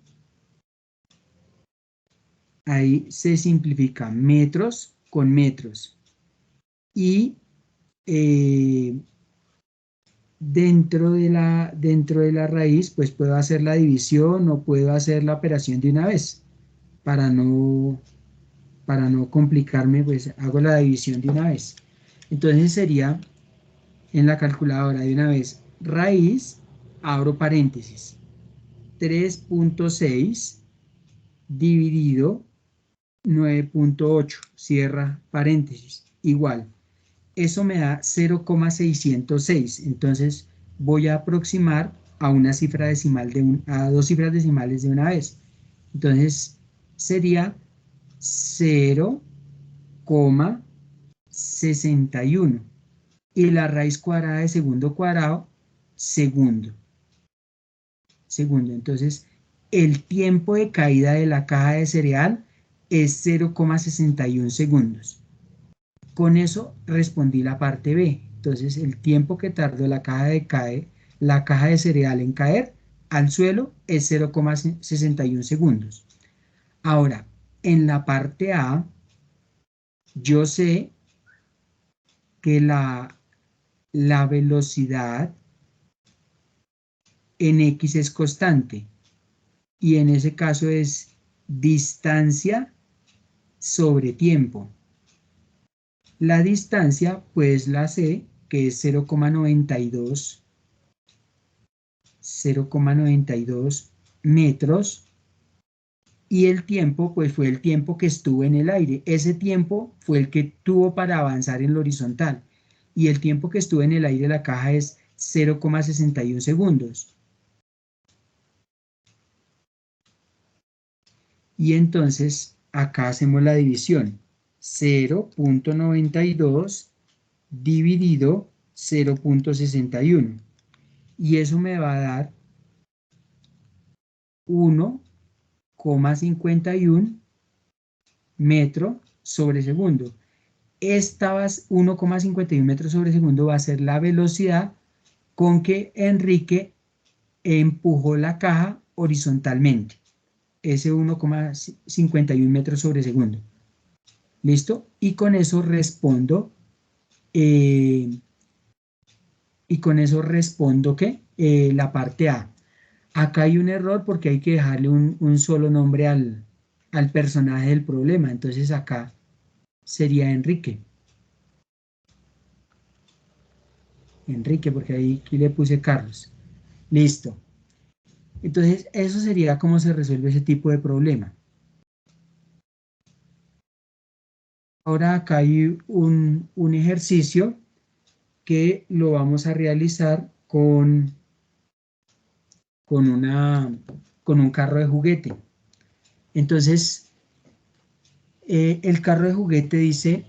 ahí se simplifica metros con metros. Y dentro de la raíz, pues puedo hacer la división o puedo hacer la operación de una vez. Para no complicarme, pues hago la división de una vez. Entonces sería en la calculadora de una vez raíz, abro paréntesis, 3,6 dividido 9,8, cierra paréntesis, igual. Eso me da 0,606. Entonces voy a aproximar a una cifra decimal a dos cifras decimales de una vez. Entonces sería 0,61. Y la raíz cuadrada de segundo cuadrado, segundo. Entonces, el tiempo de caída de la caja de cereal es 0,61 segundos. Con eso respondí la parte B. Entonces, el tiempo que tardó la caja de cereal en caer al suelo es 0,61 segundos. Ahora, en la parte A, yo sé que la velocidad en X es constante y en ese caso es distancia sobre tiempo. La distancia pues la sé que es 0,92 metros y el tiempo pues fue el tiempo que estuvo en el aire. Ese tiempo fue el que tuvo para avanzar en lo horizontal y el tiempo que estuvo en el aire de la caja es 0,61 segundos. Y entonces acá hacemos la división. 0,92 dividido 0,61. Y eso me va a dar 1,51 metro sobre segundo. Esta 1,51 metros sobre segundo va a ser la velocidad con que Enrique empujó la caja horizontalmente. Ese 1,51 metros sobre segundo. ¿Listo? Y con eso respondo. ¿Y con eso respondo qué? La parte A. Acá hay un error porque hay que dejarle un solo nombre al personaje del problema. Entonces acá sería Enrique. Enrique, porque aquí le puse Carlos. Listo. Entonces, eso sería cómo se resuelve ese tipo de problema. Ahora acá hay un ejercicio que lo vamos a realizar con un carro de juguete. Entonces, el carro de juguete dice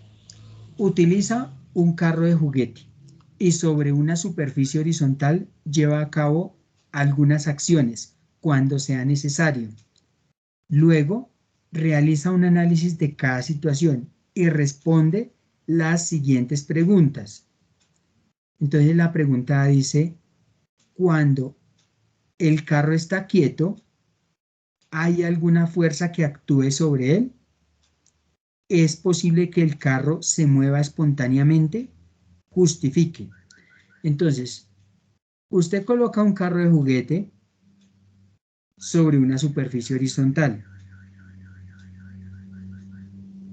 Utiliza un carro de juguete y sobre una superficie horizontal lleva a cabo algunas acciones cuando sea necesario. Luego, realiza un análisis de cada situación y responde las siguientes preguntas. Entonces la pregunta dice, cuando el carro está quieto, ¿hay alguna fuerza que actúe sobre él? ¿Es posible que el carro se mueva espontáneamente? Justifique. Entonces, usted coloca un carro de juguete sobre una superficie horizontal.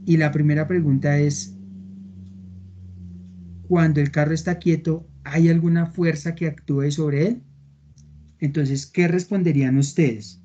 Y la primera pregunta es, cuando el carro está quieto, ¿hay alguna fuerza que actúe sobre él? Entonces, ¿qué responderían ustedes?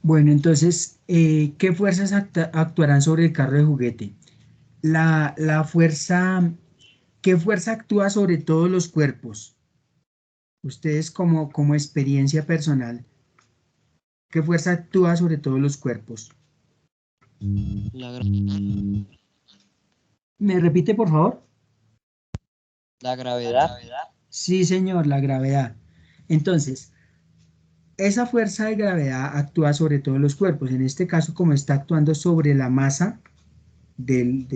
Bueno, entonces, ¿qué fuerzas actuarán sobre el carro de juguete? La fuerza, ¿qué fuerza actúa sobre todos los cuerpos? Ustedes como experiencia personal, ¿qué fuerza actúa sobre todos los cuerpos? La gravedad. ¿Me repite, por favor? La gravedad. Sí, señor, la gravedad. Entonces, esa fuerza de gravedad actúa sobre todos los cuerpos. En este caso, como está actuando sobre la masa del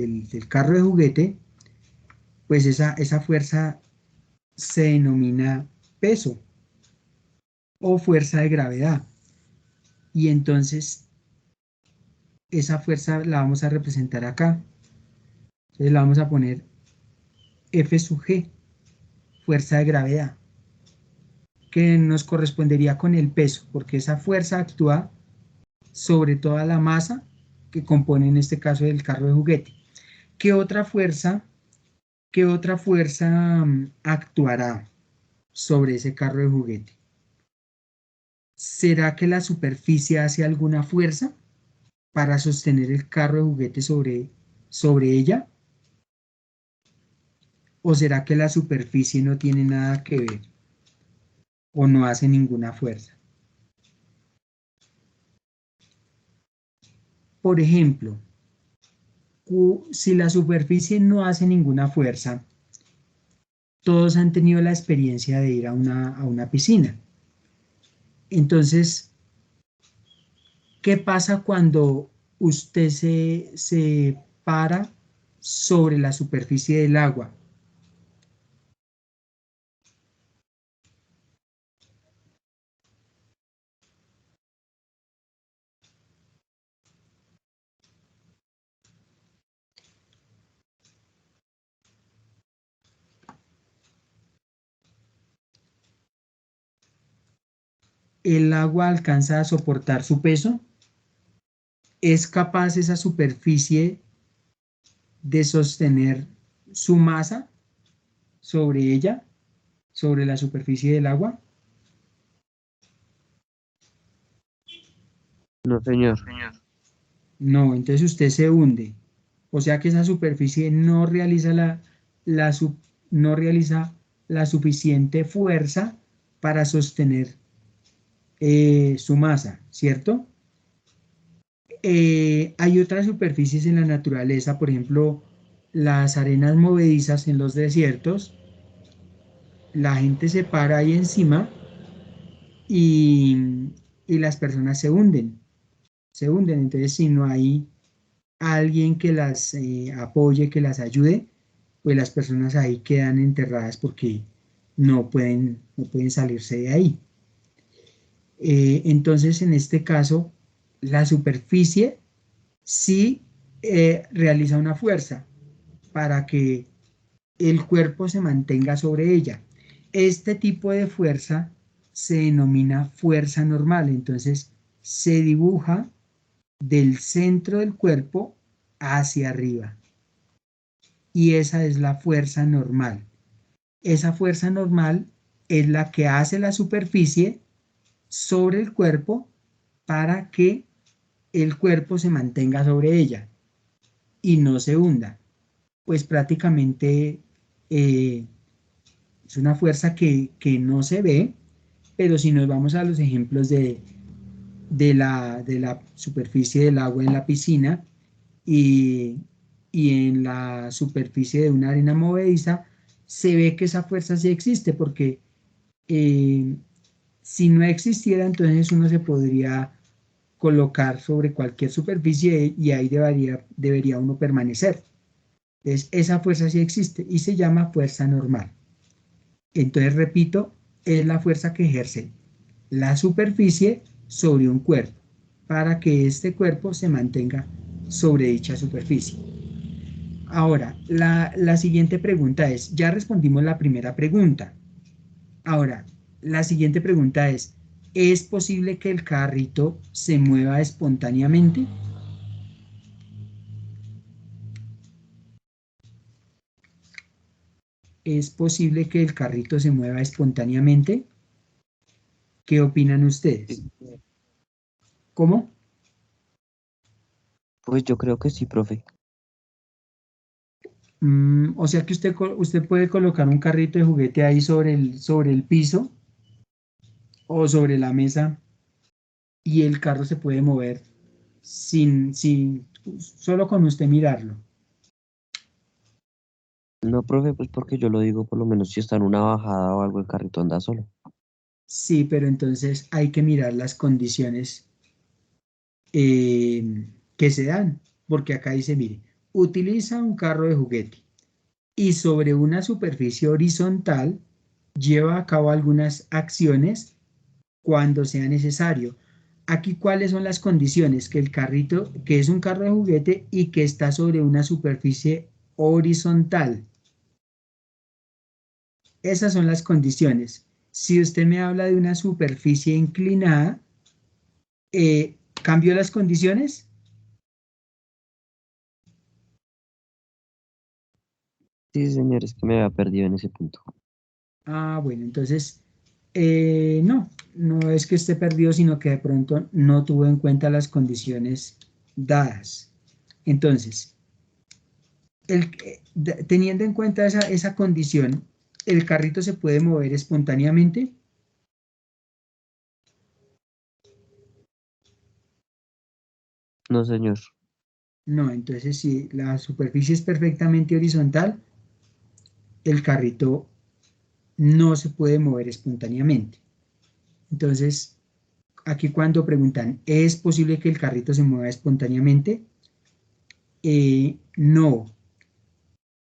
carro de juguete, pues esa fuerza se denomina peso o fuerza de gravedad. Y entonces, esa fuerza la vamos a representar acá. Entonces, la vamos a poner F sub G, fuerza de gravedad, que nos correspondería con el peso, porque esa fuerza actúa sobre toda la masa que compone en este caso el carro de juguete. ¿Qué otra fuerza, qué otra fuerza actuará sobre ese carro de juguete? ¿Será que la superficie hace alguna fuerza para sostener el carro de juguete sobre ella? ¿O será que la superficie no tiene nada que ver o no hace ninguna fuerza? por ejemplo, si la superficie no hace ninguna fuerza, todos han tenido la experiencia de ir a una piscina. Entonces, ¿qué pasa cuando usted se para sobre la superficie del agua? ¿El agua alcanza a soportar su peso? ¿Es capaz esa superficie de sostener su masa sobre ella, sobre la superficie del agua? No, señor. No, entonces usted se hunde. O sea que esa superficie no realiza no realiza la suficiente fuerza para sostener su masa, ¿cierto? Hay otras superficies en la naturaleza, por ejemplo, las arenas movedizas en los desiertos. La gente se para ahí encima y, y las personas se hunden. Se hunden. Entonces, si no hay alguien que las apoye, que las ayude, pues las personas ahí quedan enterradas porque no pueden salirse de ahí. Entonces, en este caso, la superficie sí realiza una fuerza para que el cuerpo se mantenga sobre ella. Este tipo de fuerza se denomina fuerza normal. Entonces, se dibuja del centro del cuerpo hacia arriba. Y esa es la fuerza normal. Esa fuerza normal es la que hace la superficie sobre el cuerpo para que el cuerpo se mantenga sobre ella y no se hunda. Pues prácticamente es una fuerza que no se ve, pero si nos vamos a los ejemplos de la superficie del agua en la piscina y, y en la superficie de una arena movediza, se ve que esa fuerza sí existe, porque eh, si no existiera, entonces uno se podría colocar sobre cualquier superficie y ahí debería uno permanecer. Entonces, esa fuerza sí existe y se llama fuerza normal. Entonces, repito, es la fuerza que ejerce la superficie sobre un cuerpo para que este cuerpo se mantenga sobre dicha superficie. Ahora, la siguiente pregunta es, ya respondimos la primera pregunta. Ahora, la siguiente pregunta ¿es posible que el carrito se mueva espontáneamente? ¿Es posible que el carrito se mueva espontáneamente? ¿Qué opinan ustedes? Sí. ¿Cómo? Pues yo creo que sí, profe. O sea que usted puede colocar un carrito de juguete ahí sobre el piso o sobre la mesa y el carro se puede mover solo con usted mirarlo. No, profe, pues porque yo lo digo, por lo menos si está en una bajada o algo, el carrito anda solo. Sí, pero entonces hay que mirar las condiciones que se dan, porque acá dice, mire, utiliza un carro de juguete y sobre una superficie horizontal lleva a cabo algunas acciones cuando sea necesario. Aquí, ¿cuáles son las condiciones? Que el carrito, que es un carro de juguete y que está sobre una superficie horizontal. Esas son las condiciones. Si usted me habla de una superficie inclinada, ¿cambió las condiciones? Sí, señor, es que me había perdido en ese punto. Ah, bueno, entonces, no, no es que esté perdido, sino que de pronto no tuvo en cuenta las condiciones dadas. Entonces, teniendo en cuenta esa condición, ¿el carrito se puede mover espontáneamente? No, señor. No, entonces si la superficie es perfectamente horizontal, el carrito no se puede mover espontáneamente. Entonces, aquí cuando preguntan, ¿es posible que el carrito se mueva espontáneamente? No.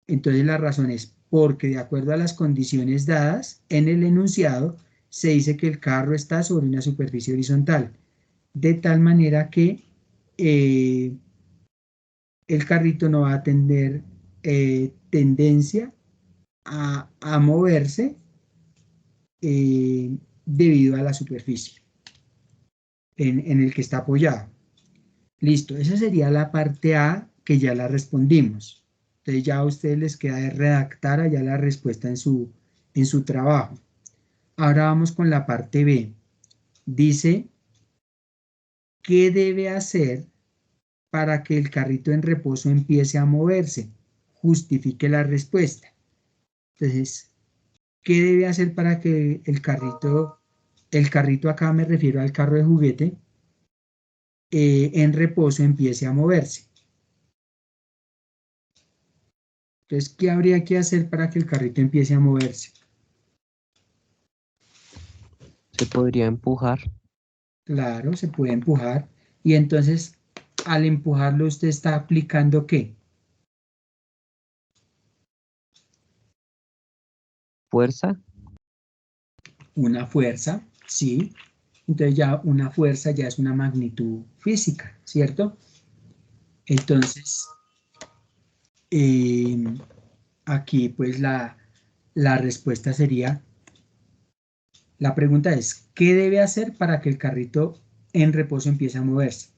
Entonces la razón es porque de acuerdo a las condiciones dadas en el enunciado, se dice que el carro está sobre una superficie horizontal, de tal manera que eh, el carrito no va a tener tendencia a moverse debido a la superficie en el que está apoyado. Listo, esa sería la parte A que ya la respondimos. Entonces ya a ustedes les queda de redactar allá la respuesta en su trabajo. Ahora vamos con la parte B. Dice, ¿qué debe hacer para que el carrito en reposo empiece a moverse? Justifique la respuesta. Entonces, ¿qué debe hacer para que el carrito acá me refiero al carro de juguete, en reposo empiece a moverse? Entonces, ¿qué habría que hacer para que el carrito empiece a moverse? Se podría empujar. Claro, se puede empujar. Y entonces, al empujarlo, ¿usted está aplicando qué? Fuerza. Una fuerza, ¿sí? Entonces ya una fuerza ya es una magnitud física, ¿cierto? Entonces, eh, aquí pues la respuesta sería, la pregunta es, ¿qué debe hacer para que el carrito en reposo empiece a moverse?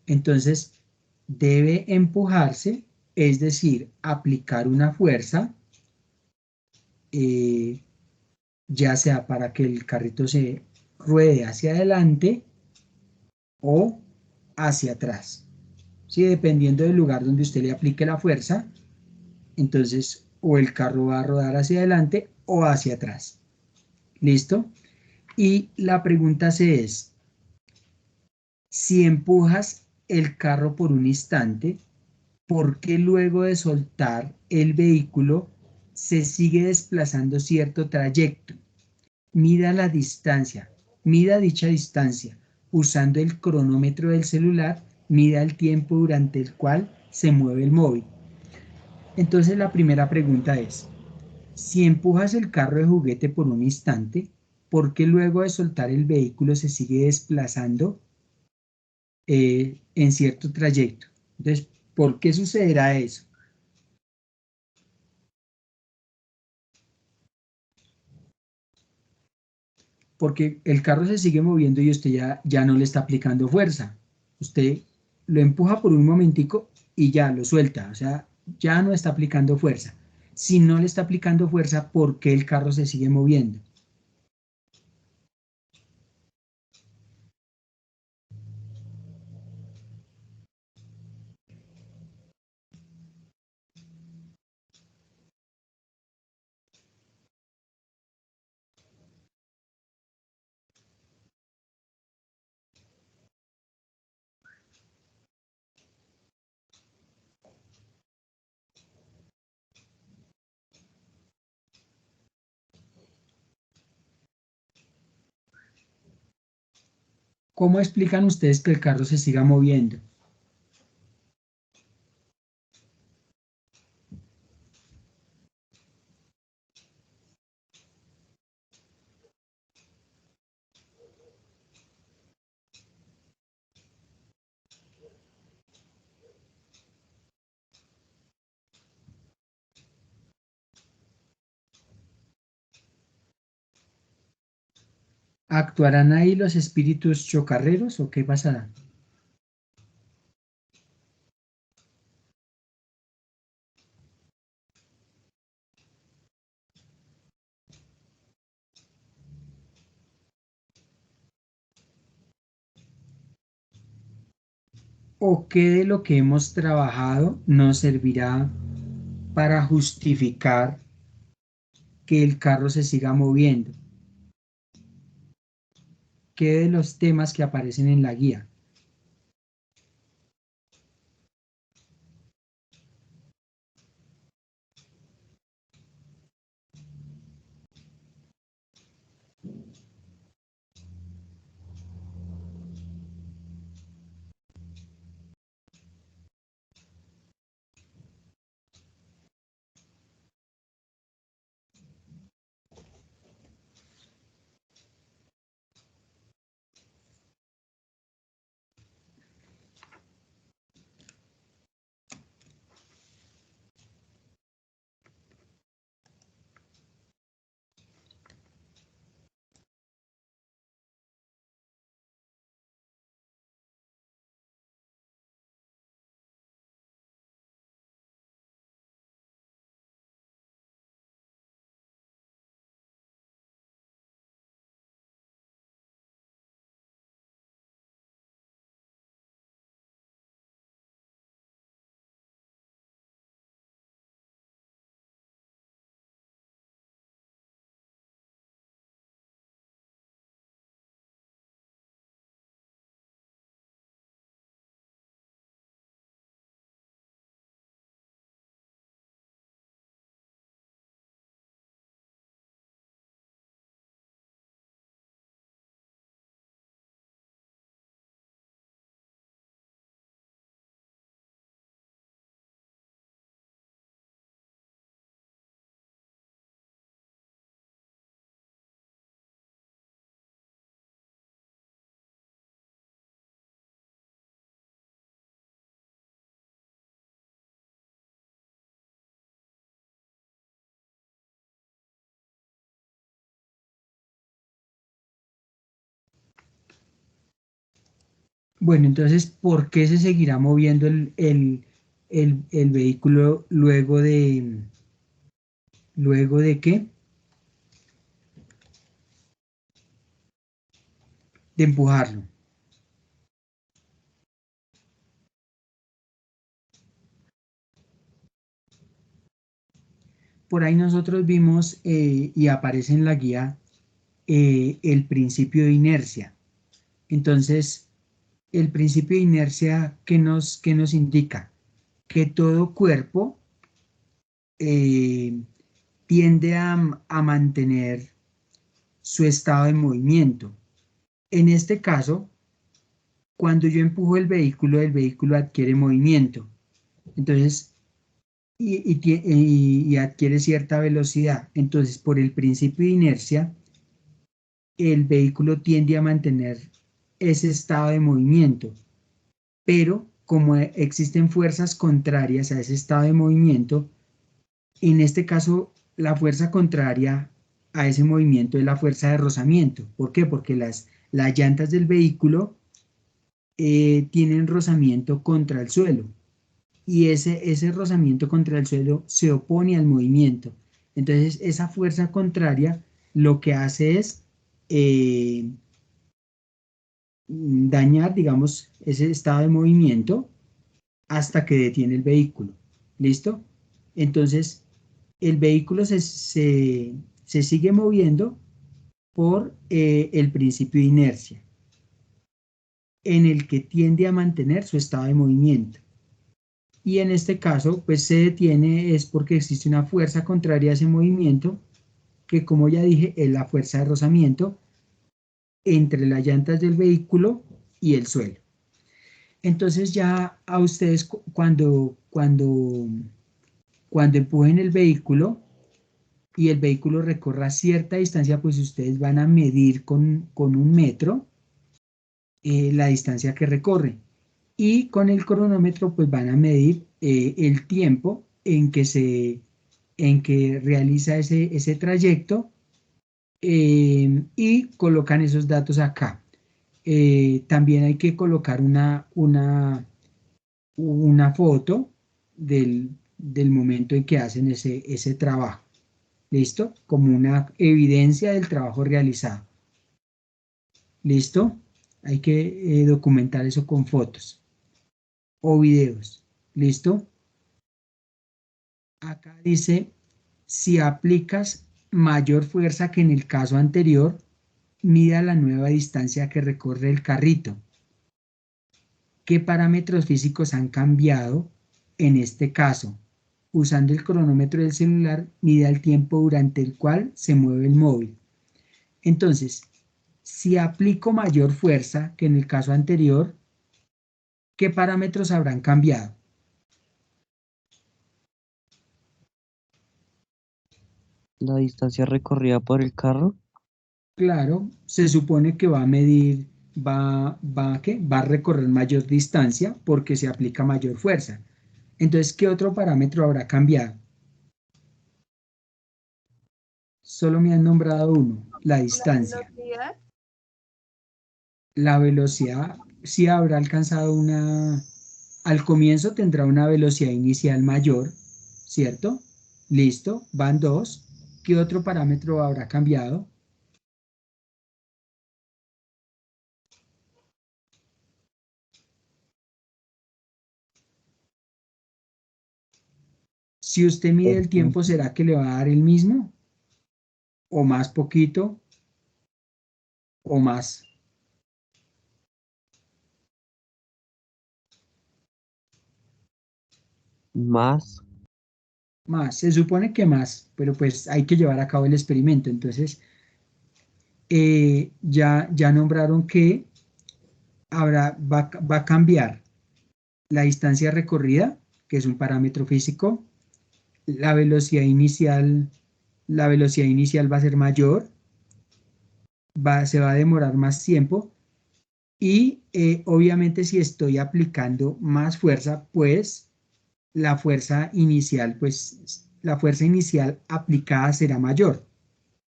Entonces, debe empujarse, es decir, aplicar una fuerza, eh, ya sea para que el carrito se ruede hacia adelante o hacia atrás. ¿Sí? Dependiendo del lugar donde usted le aplique la fuerza, entonces o el carro va a rodar hacia adelante o hacia atrás. ¿Listo? Y la pregunta C es, si empujas el carro por un instante, ¿por qué luego de soltar el vehículo se sigue desplazando cierto trayecto? Mida la distancia, mida dicha distancia. Usando el cronómetro del celular, mida el tiempo durante el cual se mueve el móvil. Entonces la primera pregunta es, si empujas el carro de juguete por un instante, ¿por qué luego de soltar el vehículo se sigue desplazando en cierto trayecto? Entonces, ¿por qué sucederá eso? Porque el carro se sigue moviendo y usted ya no le está aplicando fuerza. Usted lo empuja por un momentico y ya lo suelta, o sea, ya no está aplicando fuerza. Si no le está aplicando fuerza, ¿por qué el carro se sigue moviendo? ¿Cómo explican ustedes que el carro se siga moviendo? ¿Actuarán ahí los espíritus chocarreros o qué pasará? ¿O qué de lo que hemos trabajado nos servirá para justificar que el carro se siga moviendo? ¿Qué de los temas que aparecen en la guía? Bueno, entonces, ¿por qué se seguirá moviendo el vehículo luego de qué? De empujarlo. Por ahí nosotros vimos y aparece en la guía el principio de inercia. Entonces, el principio de inercia, qué nos indica? Que todo cuerpo eh, tiende a mantener su estado de movimiento. En este caso, cuando yo empujo el vehículo adquiere movimiento. Entonces, y adquiere cierta velocidad. Entonces, por el principio de inercia, el vehículo tiende a mantener ese estado de movimiento. Pero como existen fuerzas contrarias a ese estado de movimiento, en este caso, la fuerza contraria a ese movimiento es la fuerza de rozamiento. ¿Por qué? Porque las llantas del vehículo tienen rozamiento contra el suelo y ese rozamiento contra el suelo se opone al movimiento. Entonces, esa fuerza contraria lo que hace es eh, dañar, digamos, ese estado de movimiento hasta que detiene el vehículo. ¿Listo? Entonces, el vehículo se sigue moviendo por el principio de inercia, en el que tiende a mantener su estado de movimiento. Y en este caso, pues se detiene es porque existe una fuerza contraria a ese movimiento, que como ya dije, es la fuerza de rozamiento entre las llantas del vehículo y el suelo. Entonces ya a ustedes cuando empujen el vehículo y el vehículo recorra cierta distancia, pues ustedes van a medir con un metro la distancia que recorre. Y con el cronómetro pues van a medir el tiempo en que realiza ese trayecto y colocan esos datos acá. También hay que colocar una foto del momento en que hacen ese trabajo. ¿Listo? Como una evidencia del trabajo realizado. ¿Listo? Hay que documentar eso con fotos o videos. ¿Listo? Acá dice, si aplicas mayor fuerza que en el caso anterior, mida la nueva distancia que recorre el carrito. ¿Qué parámetros físicos han cambiado en este caso? Usando el cronómetro del celular, mide el tiempo durante el cual se mueve el móvil. Entonces, si aplico mayor fuerza que en el caso anterior, ¿qué parámetros habrán cambiado? La distancia recorrida por el carro, Claro, se supone que va a medir, ¿qué? Va a recorrer mayor distancia porque se aplica mayor fuerza. Entonces, ¿qué otro parámetro habrá cambiado? Solo me han nombrado uno, la La distancia. velocidad. La velocidad sí habrá alcanzado al comienzo tendrá una velocidad inicial mayor, ¿cierto? Listo, van dos. ¿Qué otro parámetro habrá cambiado? Si usted mide el el tiempo, tiempo, ¿será que le va a dar el mismo? ¿O más poquito? ¿O más? más, Más, se supone que más, pero pues hay que llevar a cabo el experimento. Entonces, ya nombraron que va a cambiar la distancia recorrida, que es un parámetro físico, la velocidad inicial, la velocidad inicial va a ser mayor, se va a demorar más tiempo y obviamente si estoy aplicando más fuerza, pues la fuerza inicial aplicada será mayor,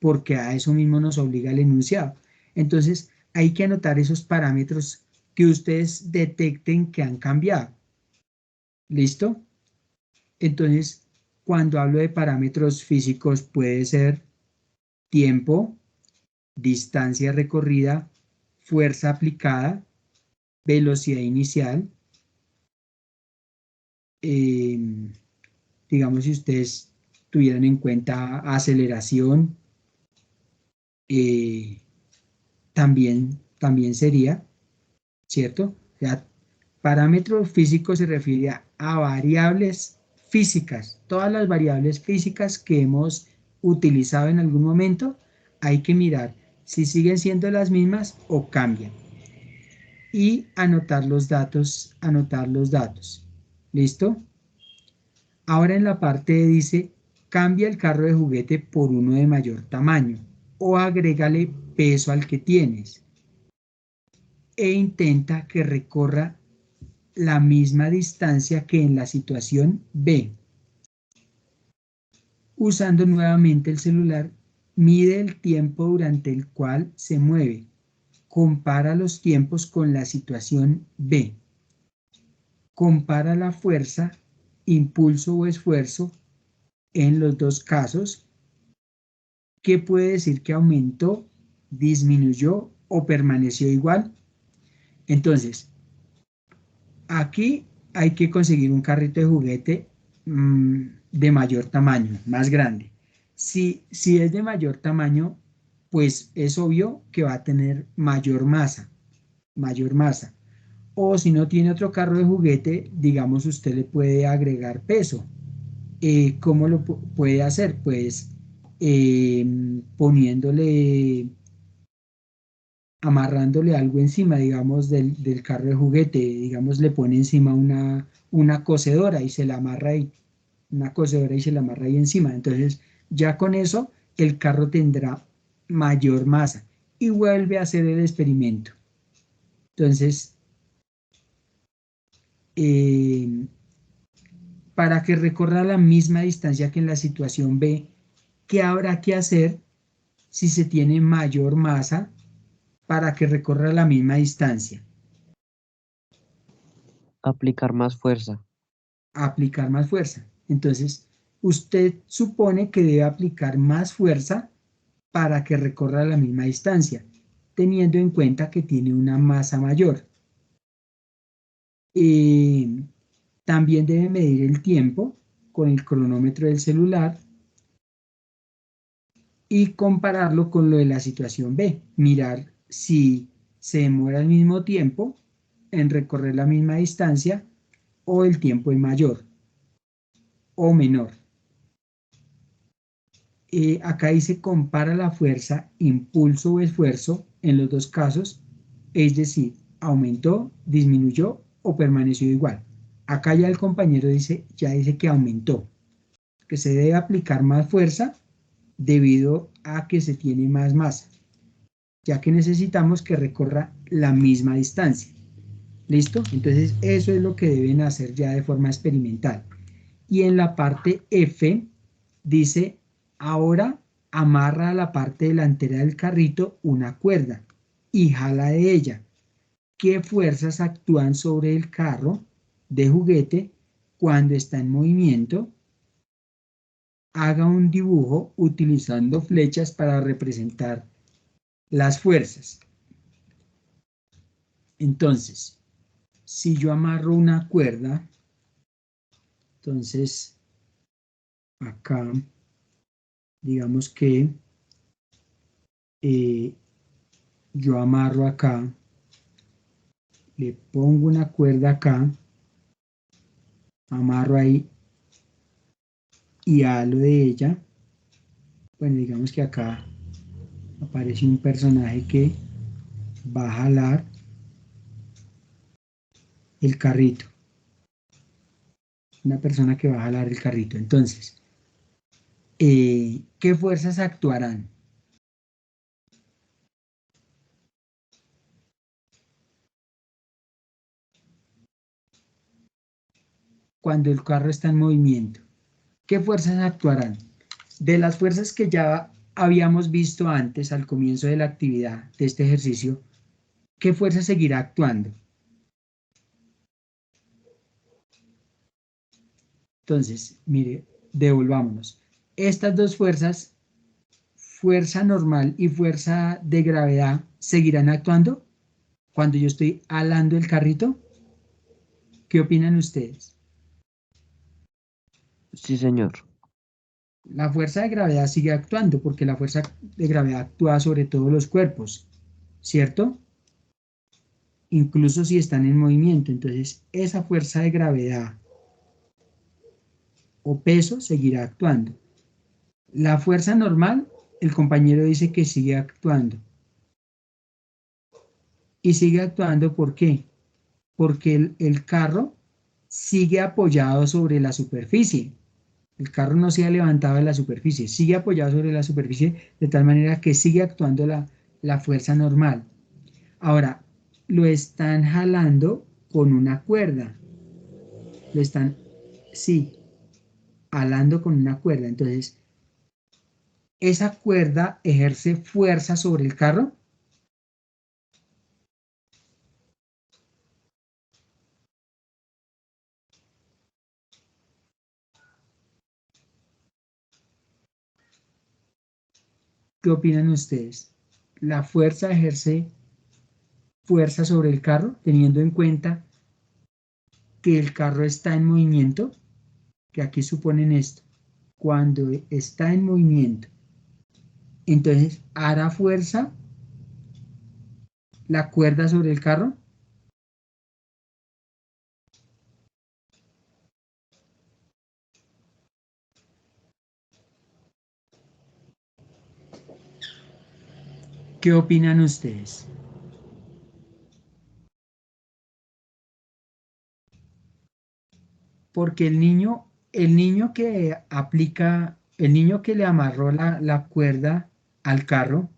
porque a eso mismo nos obliga el enunciado. Entonces, hay que anotar esos parámetros que ustedes detecten que han cambiado. ¿Listo? Entonces, cuando hablo de parámetros físicos, puede ser tiempo, distancia recorrida, fuerza aplicada, velocidad inicial. Digamos, si ustedes tuvieran en cuenta aceleración, también sería, ¿cierto? O sea, parámetros físicos se refiere a variables físicas. Todas las variables físicas que hemos utilizado en algún momento, hay que mirar si siguen siendo las mismas o cambian. Y anotar los datos, anotar los datos. ¿Listo? Ahora en la parte dice, cambia el carro de juguete por uno de mayor tamaño o agrégale peso al que tienes e intenta que recorra la misma distancia que en la situación B. Usando nuevamente el celular, mide el tiempo durante el cual se mueve. Compara los tiempos con la situación B. Compara la fuerza, impulso o esfuerzo en los dos casos. ¿Qué puede decir que aumentó, disminuyó o permaneció igual? Entonces, aquí hay que conseguir un carrito de juguete de mayor tamaño, más grande. Si es de mayor tamaño, pues es obvio que va a tener mayor masa, mayor masa. O si no tiene otro carro de juguete, digamos, usted le puede agregar peso. ¿Cómo lo puede hacer? Pues poniéndole, amarrándole algo encima, digamos, del carro de juguete, digamos, le pone encima una cocedora y se la amarra ahí, una cocedora y se la amarra ahí encima. Entonces, ya con eso, el carro tendrá mayor masa y vuelve a hacer el experimento. Entonces, para que recorra la misma distancia que en la situación B, ¿qué habrá que hacer si se tiene mayor masa para que recorra la misma distancia? Aplicar más fuerza. Aplicar más fuerza. Entonces, usted supone que debe aplicar más fuerza para que recorra la misma distancia, teniendo en cuenta que tiene una masa mayor. También debe medir el tiempo con el cronómetro del celular y compararlo con lo de la situación B. Mirar si se demora el mismo tiempo en recorrer la misma distancia o el tiempo es mayor o menor. Acá dice compara la fuerza, impulso o esfuerzo en los dos casos, es decir, aumentó, disminuyó o permaneció igual. Acá ya el compañero ya dice que aumentó, que se debe aplicar más fuerza debido a que se tiene más masa, ya que necesitamos que recorra la misma distancia. ¿Listo? Entonces eso es lo que deben hacer ya de forma experimental. Y en la parte F dice, ahora amarra a la parte delantera del carrito una cuerda y jala de ella. ¿Qué fuerzas actúan sobre el carro de juguete cuando está en movimiento? Haga un dibujo utilizando flechas para representar las fuerzas. Entonces, si yo amarro una cuerda, entonces acá, digamos que yo amarro acá, le pongo una cuerda acá, amarro ahí y halo de ella. Bueno, digamos que acá aparece un personaje que va a jalar el carrito. Una persona que va a jalar el carrito. Entonces, ¿qué fuerzas actuarán? Cuando el carro está en movimiento. ¿Qué fuerzas actuarán? De las fuerzas que ya habíamos visto antes al comienzo de la actividad de este ejercicio, ¿qué fuerza seguirá actuando? Entonces, mire, devolvámonos. Estas dos fuerzas, fuerza normal y fuerza de gravedad, ¿seguirán actuando cuando yo estoy alando el carrito? ¿Qué opinan ustedes? Sí, señor. La fuerza de gravedad sigue actuando porque la fuerza de gravedad actúa sobre todos los cuerpos, ¿cierto? Incluso si están en movimiento. Entonces, esa fuerza de gravedad o peso seguirá actuando. La fuerza normal, el compañero dice que sigue actuando. Y sigue actuando, ¿por qué? Porque el carro sigue apoyado sobre la superficie. El carro no se ha levantado de la superficie, sigue apoyado sobre la superficie de tal manera que sigue actuando la fuerza normal. Ahora, lo están jalando con una cuerda. Lo están, sí, jalando con una cuerda. Entonces, esa cuerda ejerce fuerza sobre el carro. ¿Qué opinan ustedes? ¿La fuerza ejerce fuerza sobre el carro, teniendo en cuenta que el carro está en movimiento? Que aquí suponen esto. Cuando está en movimiento, entonces hará fuerza la cuerda sobre el carro. ¿Qué opinan ustedes? Porque el niño que aplica, el niño que le amarró la cuerda al carro,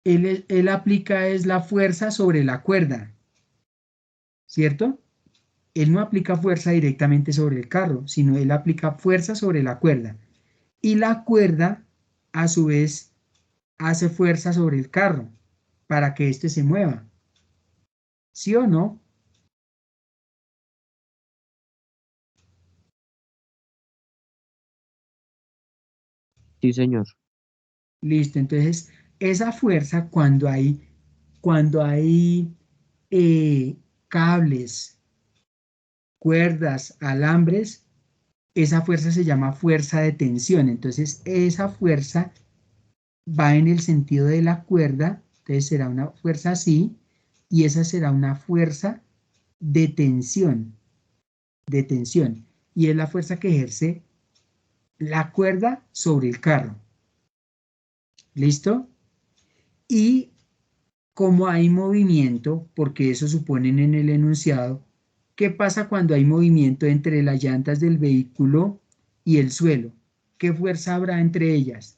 él aplica es la fuerza sobre la cuerda, ¿cierto? Él no aplica fuerza directamente sobre el carro, sino él aplica fuerza sobre la cuerda. Y la cuerda, a su vez, hace fuerza sobre el carro para que éste se mueva. ¿Sí o no? Sí, señor. Listo. Entonces, esa fuerza cuando hay eh, cables, cuerdas, alambres, esa fuerza se llama fuerza de tensión. Entonces, esa fuerza va en el sentido de la cuerda, entonces será una fuerza así, y esa será una fuerza de tensión, de tensión. Y es la fuerza que ejerce la cuerda sobre el carro. ¿Listo? Y como hay movimiento, porque eso suponen en el enunciado, ¿qué pasa cuando hay movimiento entre las llantas del vehículo y el suelo? ¿Qué fuerza habrá entre ellas?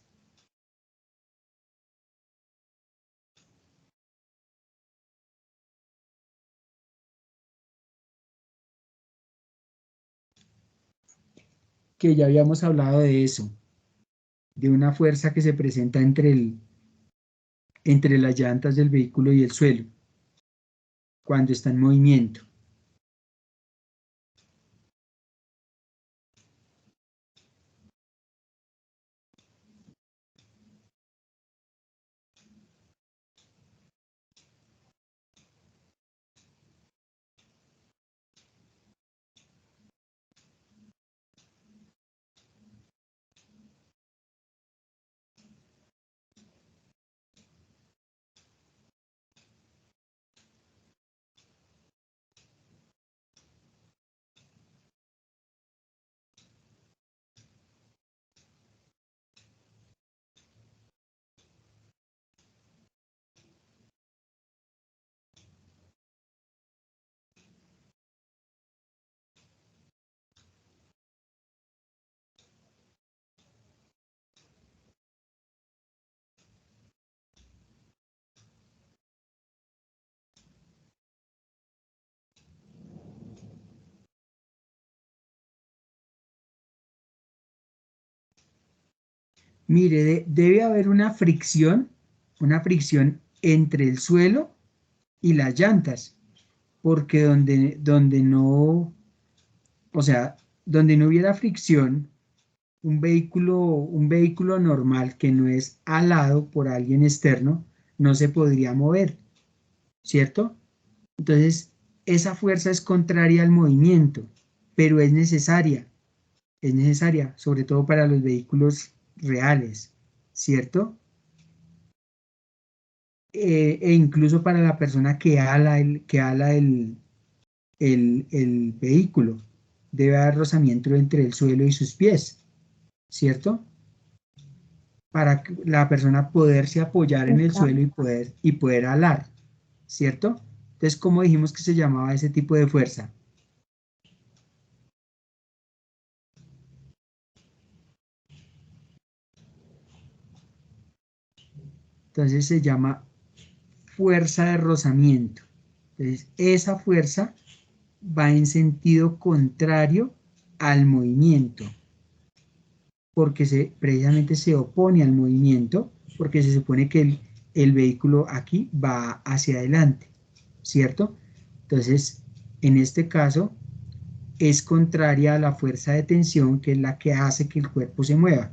Que ya habíamos hablado de eso, de una fuerza que se presenta entre las llantas del vehículo y el suelo, cuando está en movimiento. Mire, debe haber una fricción entre el suelo y las llantas, porque donde no, o sea, donde no hubiera fricción, un vehículo normal que no es alado por alguien externo no se podría mover, ¿cierto? Entonces, esa fuerza es contraria al movimiento, pero es necesaria, sobre todo para los vehículos reales, ¿cierto? E incluso para la persona que ala el vehículo. Debe haber rozamiento entre el suelo y sus pies, ¿cierto? Para que la persona poderse apoyar en el suelo y poder alar, ¿cierto? Entonces, ¿cómo dijimos que se llamaba ese tipo de fuerza? Entonces se llama fuerza de rozamiento. Entonces, esa fuerza va en sentido contrario al movimiento, porque precisamente se opone al movimiento, porque se supone que el vehículo aquí va hacia adelante, ¿cierto? Entonces, en este caso, es contraria a la fuerza de tensión, que es la que hace que el cuerpo se mueva.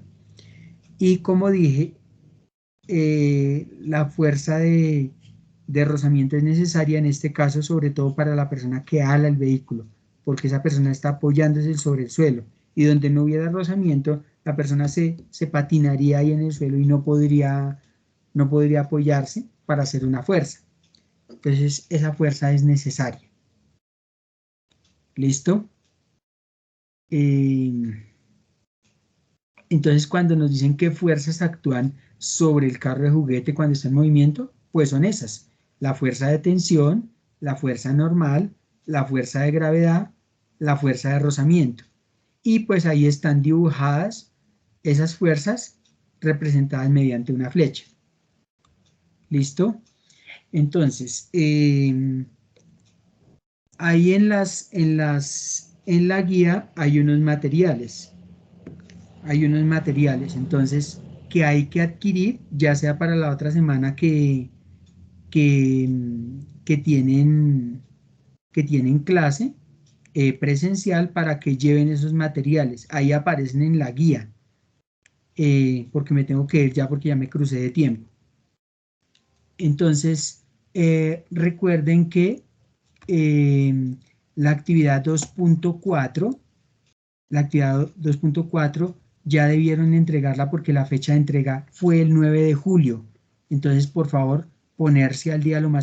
Y como dije, la fuerza de rozamiento es necesaria en este caso, sobre todo para la persona que ala el vehículo, porque esa persona está apoyándose sobre el suelo. Y donde no hubiera rozamiento, la persona se patinaría ahí en el suelo y no podría apoyarse para hacer una fuerza. Entonces, esa fuerza es necesaria. ¿Listo? Entonces, cuando nos dicen qué fuerzas actúan sobre el carro de juguete cuando está en movimiento, pues son esas: la fuerza de tensión, la fuerza normal, la fuerza de gravedad, la fuerza de rozamiento. Y pues ahí están dibujadas esas fuerzas representadas mediante una flecha. ¿Listo? Entonces, ahí en la guía hay unos materiales. Entonces, que hay que adquirir, ya sea para la otra semana que, que tienen, que tienen clase presencial, para que lleven esos materiales. Ahí aparecen en la guía, porque me tengo que ir ya porque ya me crucé de tiempo. Entonces, recuerden que la actividad 2.4, ya debieron entregarla porque la fecha de entrega fue el 9 de julio. Entonces, por favor, ponerse al día lo más